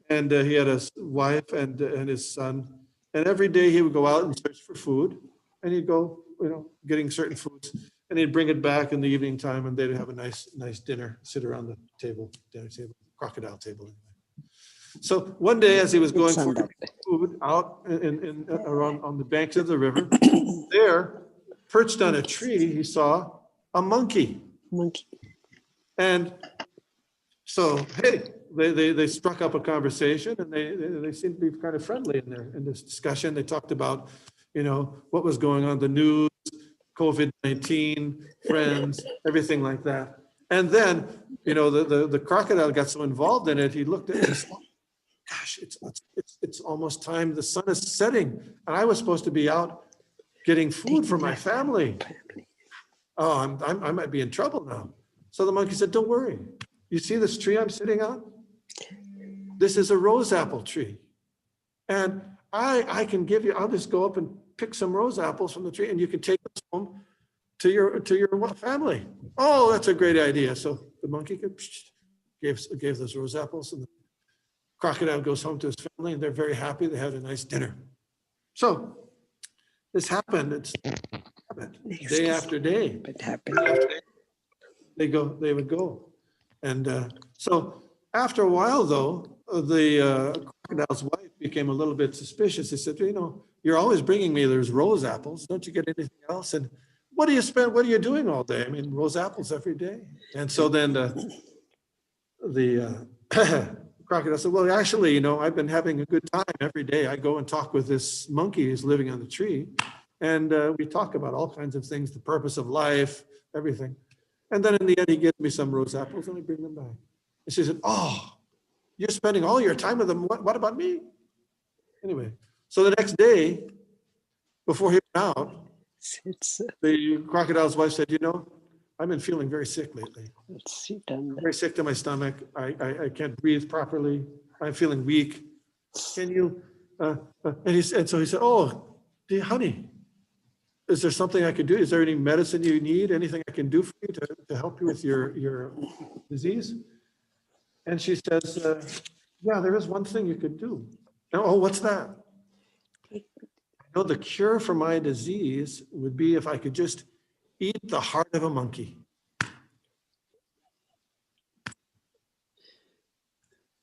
And he had a wife and his son. And every day he would go out and search for food. And he'd go, getting certain foods. And he'd bring it back in the evening time, and they'd have a nice dinner, sit around the dinner table, crocodile table. So one day, as he was going for food out around on the banks of the river, there, perched on a tree, he saw a monkey. And so, hey, they struck up a conversation, and they seemed to be kind of friendly in this discussion. They talked about, what was going on, the news, COVID-19, friends, everything like that. And then, the crocodile got so involved in it, he looked at it and said, gosh, it's almost time. The sun is setting, and I was supposed to be out getting food for my family. Oh, I might be in trouble now. So the monkey said, don't worry. You see this tree I'm sitting on? This is a rose apple tree. And I can give you, I'll just go up and pick some rose apples from the tree, and you can take them home to your family. Oh, that's a great idea. So the monkey gave those rose apples, and the crocodile goes home to his family, and they're very happy. They had a nice dinner. So this happened. Day after day. It happened. They would go. And so after a while, though, the crocodile's wife became a little bit suspicious. He said, you're always bringing me those rose apples. Don't you get anything else? And what are you doing all day? I mean, rose apples every day. And so then the crocodile said, well, actually, I've been having a good time every day. I go and talk with this monkey who's living on the tree. And we talk about all kinds of things, the purpose of life, everything. And then in the end, he gives me some rose apples, and I bring them back. And she said, oh, you're spending all your time with them. What about me? Anyway, so the next day, before he went out, the crocodile's wife said, I've been feeling very sick lately. I'm very sick to my stomach. I can't breathe properly. I'm feeling weak. Can you? And so he said, oh, dear honey, is there something I could do? Is there any medicine you need? Anything I can do for you to help you with your disease? And she says, yeah, there is one thing you could do. Oh, what's that? The cure for my disease would be if I could just eat the heart of a monkey. I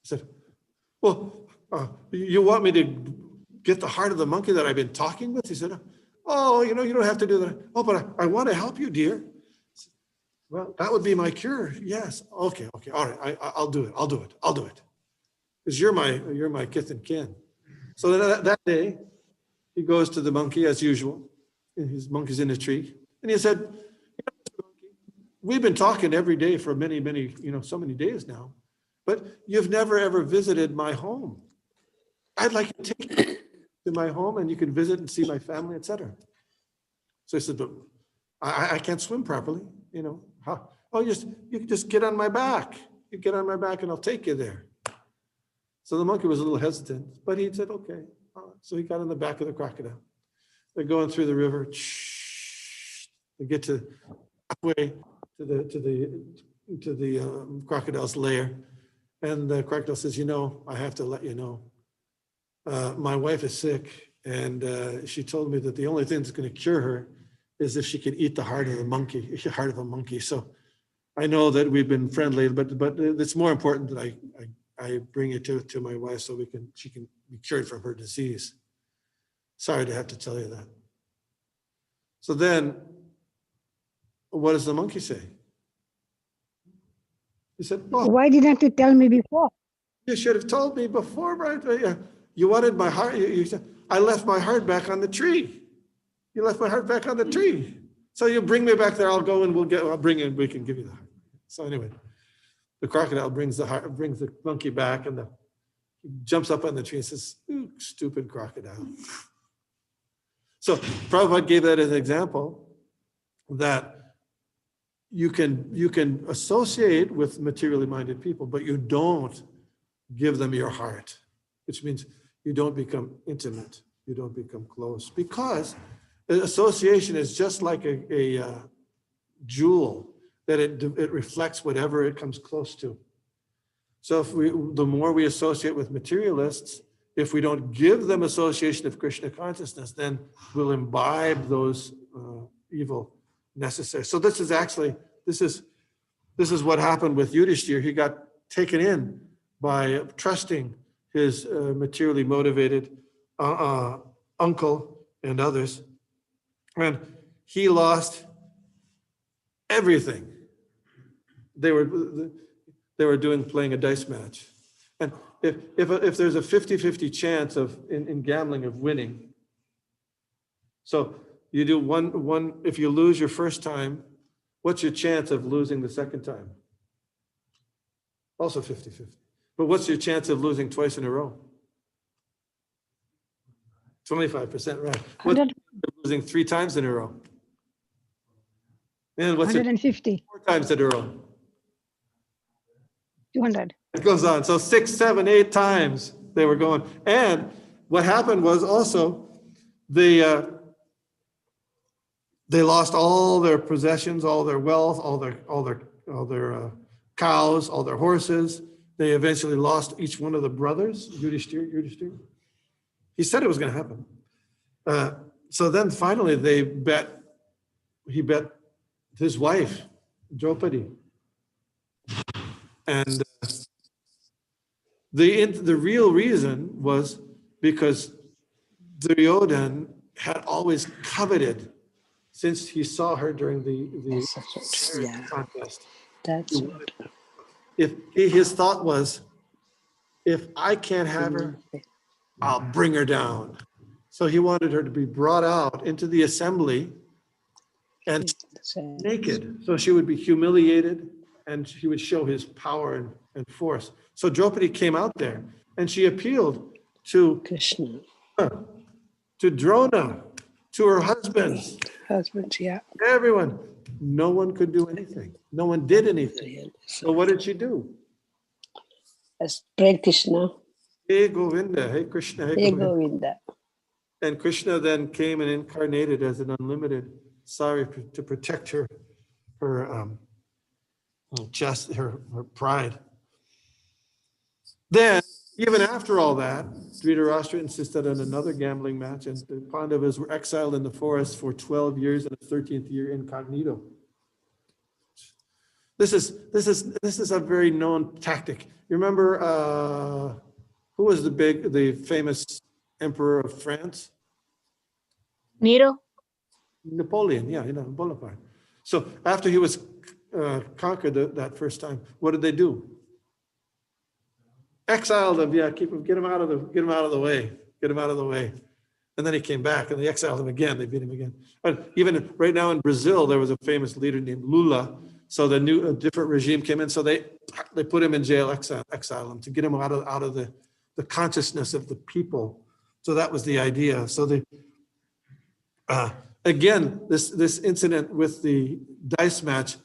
said, well, you want me to get the heart of the monkey that I've been talking with? He said, oh, you don't have to do that. Oh, but I want to help you, dear. Well, that would be my cure. Yes. Okay. All right. I'll do it. Because you're my kith and kin. So that day, he goes to the monkey as usual. His monkey's in a tree. And he said, we've been talking every day for many, so many days now, but you've never ever visited my home. I'd like to take you to my home, and you can visit and see my family, etc. So he said, but I can't swim properly, How? Oh, you can just get on my back. You get on my back and I'll take you there. So the monkey was a little hesitant, but he said, okay. So he got on the back of the crocodile. They're going through the river. They get to halfway to the crocodile's lair, and the crocodile says, I have to let you know, my wife is sick, and she told me that the only thing that's going to cure her is if she can eat the heart of a monkey. So I know that we've been friendly, but it's more important that I bring it to my wife so she can be cured from her disease. Sorry to have to tell you that. So then, what does the monkey say? He said, Why didn't you tell me before? You should have told me before, right? You wanted my heart. You said, I left my heart back on the tree. You left my heart back on the tree. So you bring me back there. I'll go and I'll bring it and we can give you the heart. So anyway, the crocodile brings the monkey back, and he jumps up on the tree and says, "Ooh, stupid crocodile." So Prabhupada gave that as an example that you can associate with materially minded people, but you don't give them your heart, which means you don't become intimate, you don't become close, because association is just like a jewel that it reflects whatever it comes close to. So the more we associate with materialists, if we don't give them association of Krishna consciousness, then we'll imbibe those evil necessary. So this is what happened with Yudhishthira. He got taken in by trusting his materially motivated uncle and others, and he lost everything. They were playing a dice match, and if there's a 50-50 chance in gambling of winning, so you do one. If you lose your first time, what's your chance of losing the second time? Also 50-50. But what's your chance of losing twice in a row? 25%, right? What's 100, losing 3 times in a row? And what's it 150, 4 times in a row? 200. It goes on. So 6, 7, 8 times they were going. And what happened was also they lost all their possessions, all their wealth, all their cows, all their horses. They eventually lost each one of the brothers, Yudhishthira. He said it was going to happen. So then finally he bet his wife, Draupadi. And the real reason was because Duryodhana had always coveted, since he saw her during the Yeah, contest. that's what. His thought was, if I can't have her, I'll bring her down. So he wanted her to be brought out into the assembly and naked. So she would be humiliated and she would show his power and force. So Draupadi came out there and she appealed to Krishna. To Drona, to her husbands, Yeah. everyone. No one could do anything. No one did anything. So what did she do? Pray Krishna. Hey Govinda, hey Krishna, hey Hey Govinda. Govinda. And Krishna then came and incarnated as an unlimited sari to protect her pride. Then, even after all that, Dhritarashtra insisted on another gambling match, and the Pandavas were exiled in the forest for 12 years and a 13th year incognito. This is a very known tactic. You remember who was the famous emperor of France? Nero? Napoleon, yeah, Bonaparte. So after he was conquered that first time, what did they do? Exiled him, get him out of the way. And then he came back and they exiled him again. They beat him again. But even right now in Brazil, there was a famous leader named Lula. So a different regime came in. So they put him in jail, exile him to get him out of the consciousness of the people. So that was the idea. So again, this incident with the dice match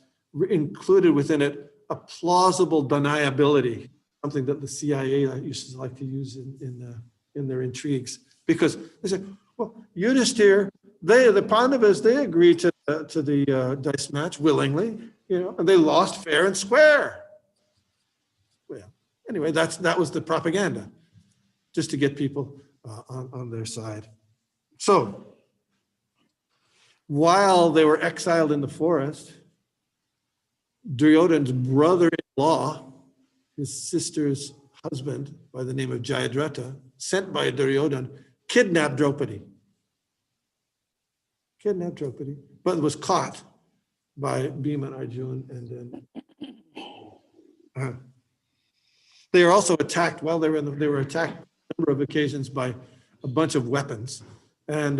included within it a plausible deniability, something that the CIA used to like to use in their intrigues, because they said, well, Yudhishthira, the Pandavas, they agreed to dice match willingly, and they lost fair and square. Well, anyway, that was the propaganda, just to get people on their side. So, while they were exiled in the forest, Duryodhana's brother-in-law, his sister's husband by the name of Jayadratha, sent by Duryodhana, kidnapped Draupadi. But was caught by Bhima and Arjuna, and then they were also attacked while they were attacked on a number of occasions by a bunch of weapons, and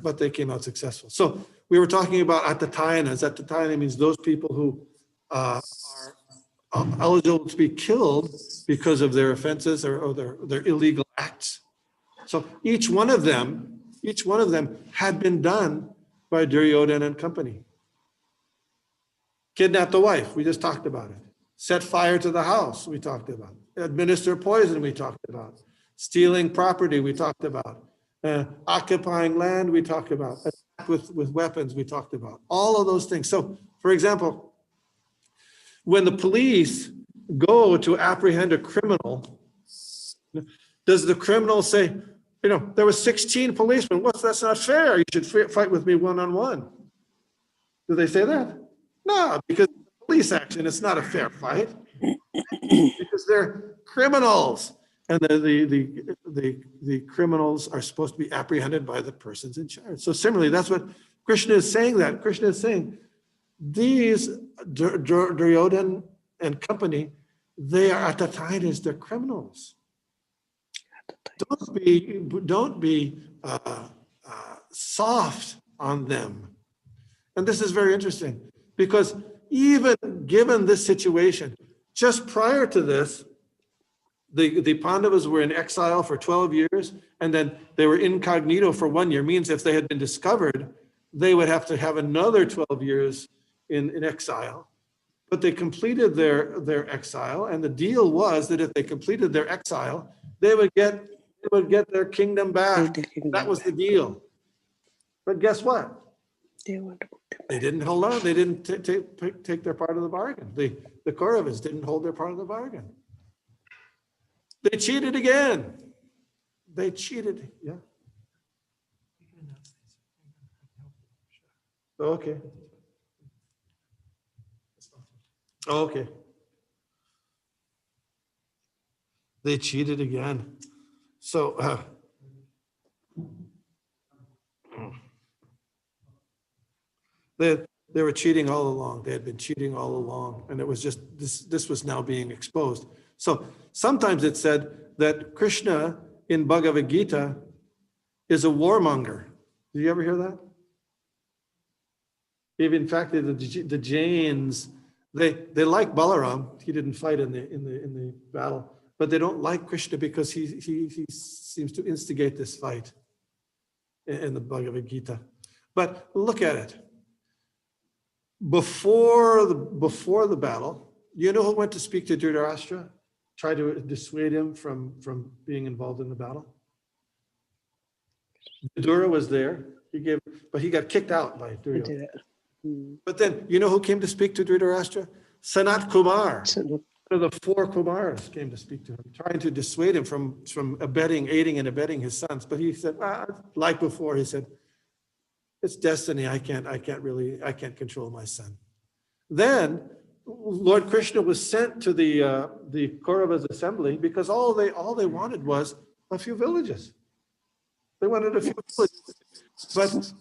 but they came out successful. So we were talking about Atatayanas. Atatayana means those people who are eligible to be killed because of their offenses or their illegal acts. So each one of them had been done by Duryodhana and company. Kidnap the wife, we just talked about it. Set fire to the house, we talked about. Administer poison, we talked about. Stealing property, we talked about. Occupying land, we talked about. Attack with weapons, we talked about. All of those things. So, for example, when the police go to apprehend a criminal, does the criminal say, there were 16 policemen. That's not fair. You should fight with me one-on-one. Do they say that? No, because police action, it's not a fair fight. Because they're criminals. And the criminals are supposed to be apprehended by the persons in charge. So similarly, that's what Krishna is saying that. Krishna is saying, these Duryodhana and company, they are Atatayanas, they're criminals. Don't be soft on them. And this is very interesting because even given this situation, just prior to this, the Pandavas were in exile for 12 years, and then they were incognito for 1 year. Means if they had been discovered, they would have to have another 12 years in exile. But they completed their exile, and the deal was that if they completed their exile, they would get their kingdom back. That was the deal. But guess what? They didn't hold on. They didn't take their part of the bargain. The Kauravas didn't hold their part of the bargain. They cheated again. They cheated. Yeah. Okay. Okay. They cheated again. So they were cheating all along. They had been cheating all along, and it was just this was now being exposed. So sometimes it's said that Krishna in Bhagavad Gita is a warmonger. Did you ever hear that? In fact, the Jains, they like Balaram. He didn't fight in the battle, but they don't like Krishna because he seems to instigate this fight in the Bhagavad Gita. But look at it. Before the battle, you know who went to speak to Dhritarashtra? Try to dissuade him from being involved in the battle. Vidura was there. But he got kicked out by Duryodhana. But then, you know who came to speak to Dhritarashtra? Sanat Kumar. One of the 4 Kumars came to speak to him, trying to dissuade him from aiding and abetting his sons. But he said, like before, he said, it's destiny. I can't control my son. Then Lord Krishna was sent to the Kauravas assembly because all they wanted was a few villages. They wanted a few villages. But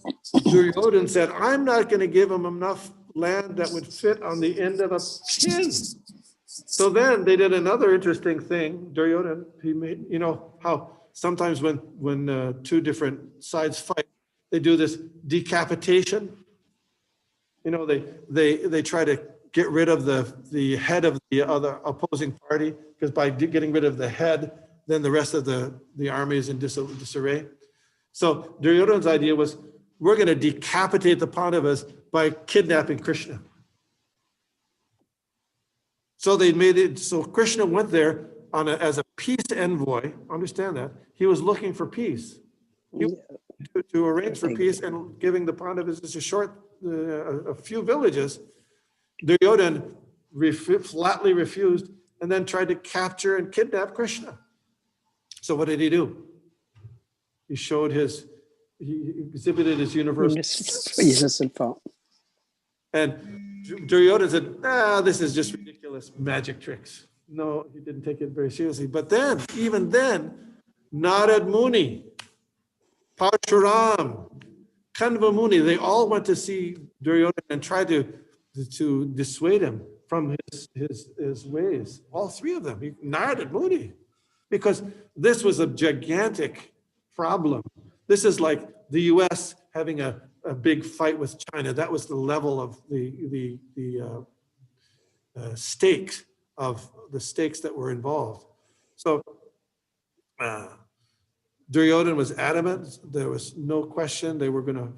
Duryodhana said, I'm not going to give him enough land that would fit on the end of a pin. So then they did another interesting thing. Duryodhana, he made, how sometimes when 2 different sides fight, they do this decapitation. They try to get rid of the head of the other opposing party, because by getting rid of the head, then the rest of the army is in disarray. So Duryodhana's idea was, we're going to decapitate the Pandavas by kidnapping Krishna. So they made it. So Krishna went there as a peace envoy. Understand that he was looking for peace. to arrange for peace and giving the Pandavas just a few villages, Duryodhana flatly refused and then tried to capture and kidnap Krishna. So what did he do? He exhibited his universal. And Duryodhana said, this is just ridiculous magic tricks. No, he didn't take it very seriously. But then, even then, Narad Muni, Parshuram, Kanva Muni, they all went to see Duryodhana and tried to dissuade him from his ways. All three of them, Narad Muni, because this was a gigantic problem. This is like the US having a big fight with China. That was the level of the stakes that were involved. So Duryodhana was adamant. There was no question they were gonna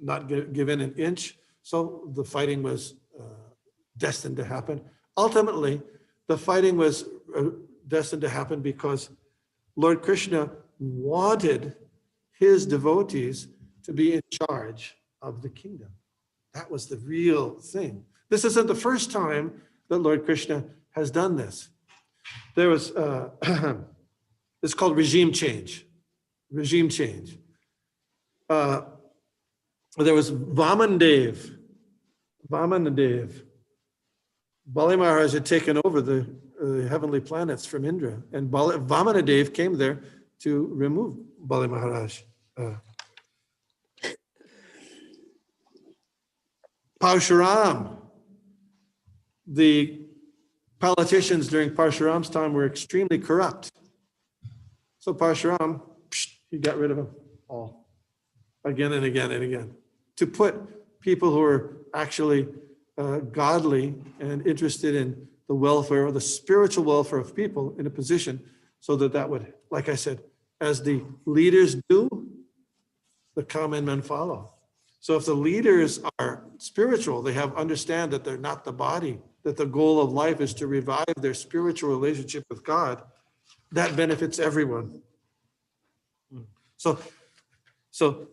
not give in an inch. So the fighting was destined to happen. Ultimately, the fighting was destined to happen because Lord Krishna wanted his devotees to be in charge of the kingdom. That was the real thing. This isn't the first time that Lord Krishna has done this. There was, it's called regime change. Regime change. There was Vamanadev. Bali Maharaj had taken over the heavenly planets from Indra, and Vamanadev came there to remove Bali Maharaj. Parshuram. The politicians during Parshuram's time were extremely corrupt. So Parshuram, he got rid of them all, again and again and again, to put people who are actually godly and interested in the welfare or the spiritual welfare of people in a position so that would, like I said, as the leaders do, the common men follow. So if the leaders are spiritual, they understand that they're not the body, that the goal of life is to revive their spiritual relationship with God, that benefits everyone. So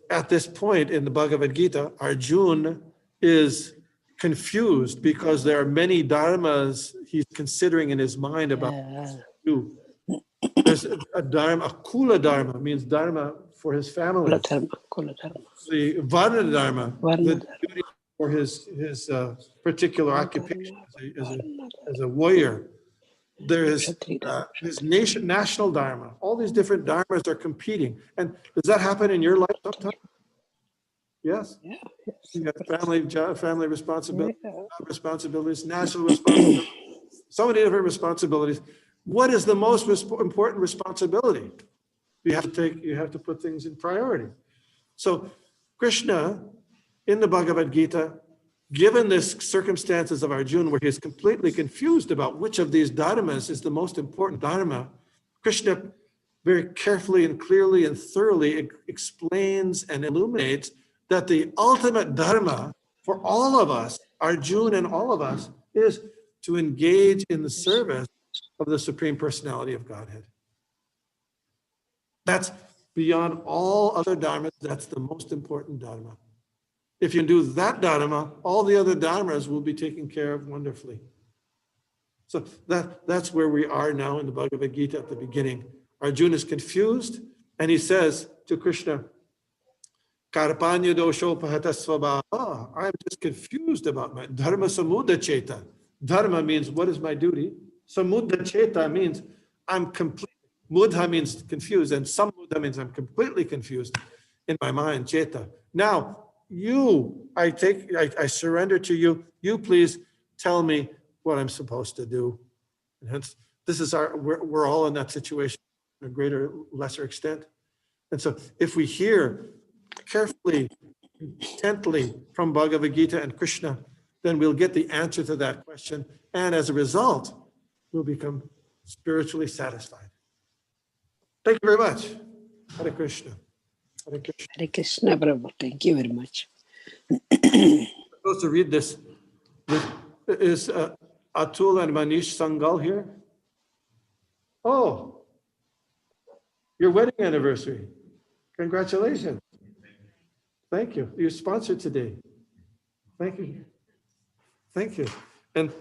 at this point in the Bhagavad Gita, Arjuna is confused because there are many dharmas he's considering in his mind about what to do. There's a dharma, a kula dharma means dharma for his family. The varna dharma, the duty for his particular occupation as a warrior. There is his national dharma. All these different dharmas are competing. And does that happen in your life sometimes? Yes? Yeah. You got family responsibilities, responsibilities, national responsibilities, so many different responsibilities. What is the most important responsibility? You have to put things in priority. So Krishna, in the Bhagavad Gita, given this circumstances of Arjuna, where he is completely confused about which of these dharmas is the most important dharma, Krishna very carefully and clearly and thoroughly explains and illuminates that the ultimate dharma for all of us, Arjuna and all of us, is to engage in the service of the Supreme Personality of Godhead. That's beyond all other dharmas, that's the most important dharma. If you do that dharma, all the other dharmas will be taken care of wonderfully. So that's where we are now in the Bhagavad Gita at the beginning. Arjuna is confused, and he says to Krishna, Karpanya dosho pahatasvabha. I'm just confused about my dharma samudha cheta. Dharma means what is my duty? Samudha cheta means I'm complete. Mudha means confused, and samudha means I'm completely confused in my mind, cheta. Now, I surrender to you. You please tell me what I'm supposed to do. And hence, we're all in that situation to a greater, lesser extent. And so if we hear carefully, intently from Bhagavad Gita and Krishna, then we'll get the answer to that question. And as a result, we'll become spiritually satisfied. Thank you very much. Hare Krishna. Hare Krishna. Hare Krishna, Prabhu. Thank you very much. I'm supposed to read this. Is Atul and Manish Sangal here? Oh, your wedding anniversary. Congratulations. Thank you. You're sponsored today. Thank you. Thank you. And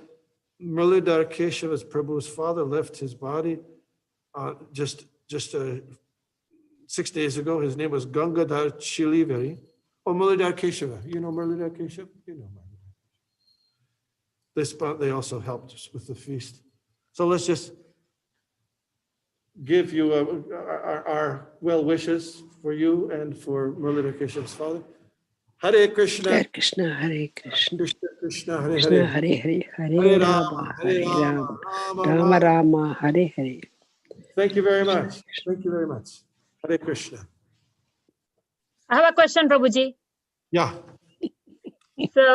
Muralidhar Keshava's Prabhu's father left his body just 6 days ago. His name was Gangadhar Chiliveri. Oh, Muralidhar Keshava. You know Muralidhar Keshava? You know Muralidhar. They also helped us with the feast. So let's just give you our well wishes for you and for Muralidhar Keshava's father. Hare Krishna. Hare Krishna, Hare Krishna. Krishna Krishna, Hare Krishna, Hare. Hare Hare, Hare Hare Rama, Hare Rama, Rama Rama Rama, Hare Hare. Thank you very much. Thank you very much. Hare Krishna. I have a question, Prabhuji. Yeah. So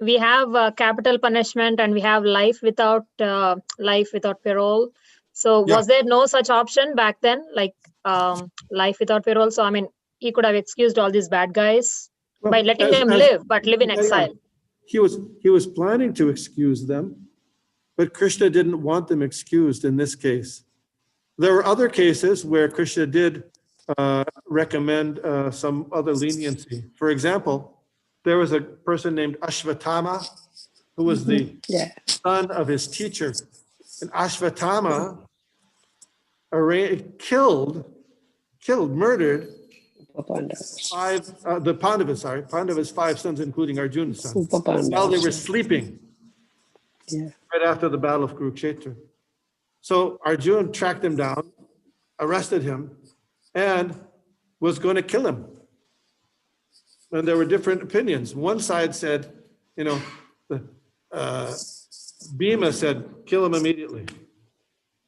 we have capital punishment and we have life without parole. So Yeah. was there no such option back then, like life without parole? So I mean, he could have excused all these bad guys by letting them live, but live in exile. He was planning to excuse them, but Krishna didn't want them excused in this case. There were other cases where Krishna did recommend some other leniency. For example, there was a person named Ashvatthama who was the son of his teacher. And Ashvatthama murdered Pandavas' 5 sons, including Arjuna's son, while they were sleeping right after the battle of Kurukshetra. So Arjuna tracked him down, arrested him, and was going to kill him. And there were different opinions. One side said, Bhima said, kill him immediately.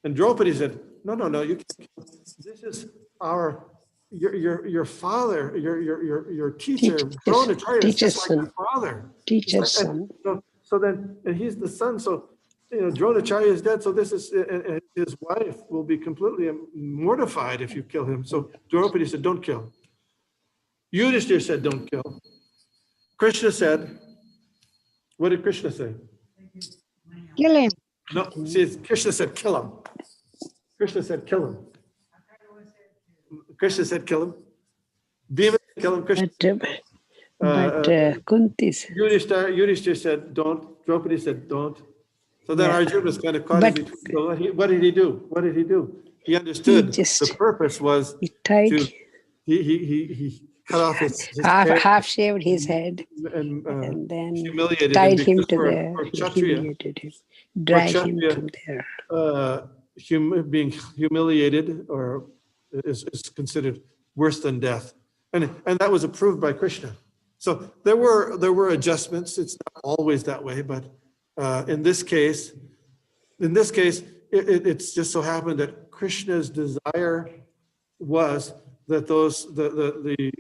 And Draupadi said, no, you can't kill him. This is your father, your teacher, Dronacharya is just like my father. Teacher's son. So then, and he's the son, so Dronacharya is dead, so this is, and his wife will be completely mortified if you kill him. So Draupadi said, don't kill. Yudhishthira said, don't kill. Krishna said, what did Krishna say? Kill him. No, see, Krishna said, kill him. Krishna said, kill him. Krishna said, kill him. Bhima said, kill him. Krishna. But Kunti said. Yudhishthira said, don't. Draupadi said, don't. So then Arjuna was kind of caught in between. So what did he do? What did he do? He understood the purpose was he cut off his half shaved his head and then humiliated tied him to there. humiliated him, dragged him from there. Being humiliated or is considered worse than death, and that was approved by Krishna. So there were adjustments. It's not always that way, but in this case, it's just so happened that Krishna's desire was that the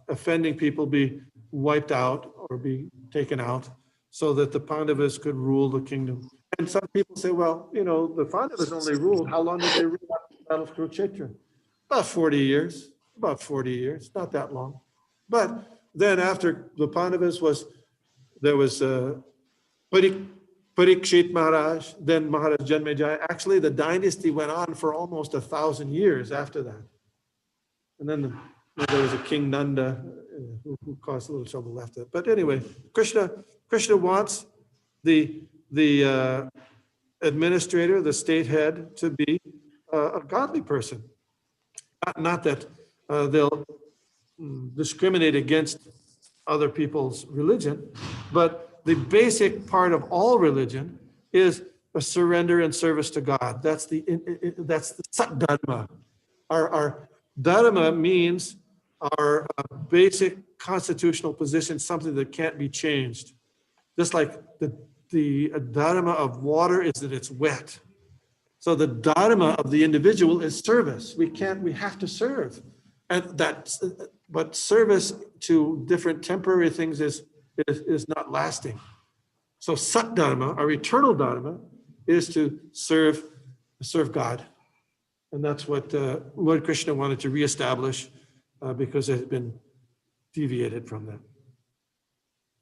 offending people be wiped out or be taken out, so that the Pandavas could rule the kingdom. And some people say, well, the Pandavas only ruled. How long did they rule after the Battle of Kurukshetra? About 40 years. About 40 years. Not that long. But then after the Pandavas there was Parikshit Maharaj, then Maharaj Janmejaya. Actually, the dynasty went on for almost 1,000 years after that. And then there was a King Nanda who caused a little trouble after that. But anyway, Krishna wants the administrator, the state head, to be a godly person. Not that they'll discriminate against other people's religion, but the basic part of all religion is a surrender and service to God. That's the Sat Dharma. Our Dharma means our basic constitutional position, something that can't be changed. Just like the Dharma of water is that it's wet. So the Dharma of the individual is service. We have to serve. But service to different temporary things is not lasting. So Sat Dharma, our eternal Dharma, is to serve God. And that's what Lord Krishna wanted to reestablish because it had been deviated from that.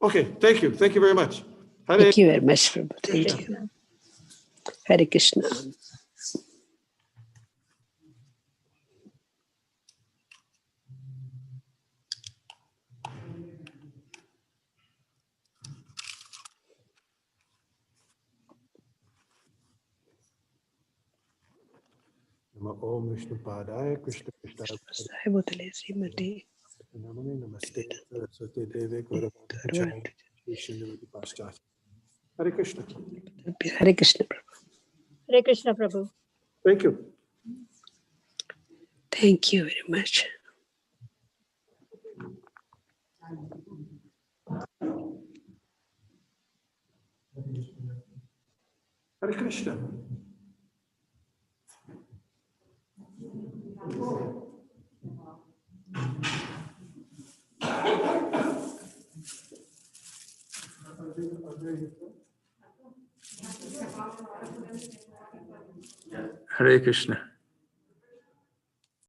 Okay, thank you. Thank you very much. Thank you very much, Prabhu. Thank you. Hare Krishna. Om Vishnu Padaya Krishna Krishna Sai Bhutale Srimati Namane Namaste Saraswati Deve Gaurava Vishnu Paschat. Hare Krishna. Hare Krishna Prabhu. Hare Krishna Prabhu. Thank you. Thank you very much. Hare Krishna. Hare Krishna.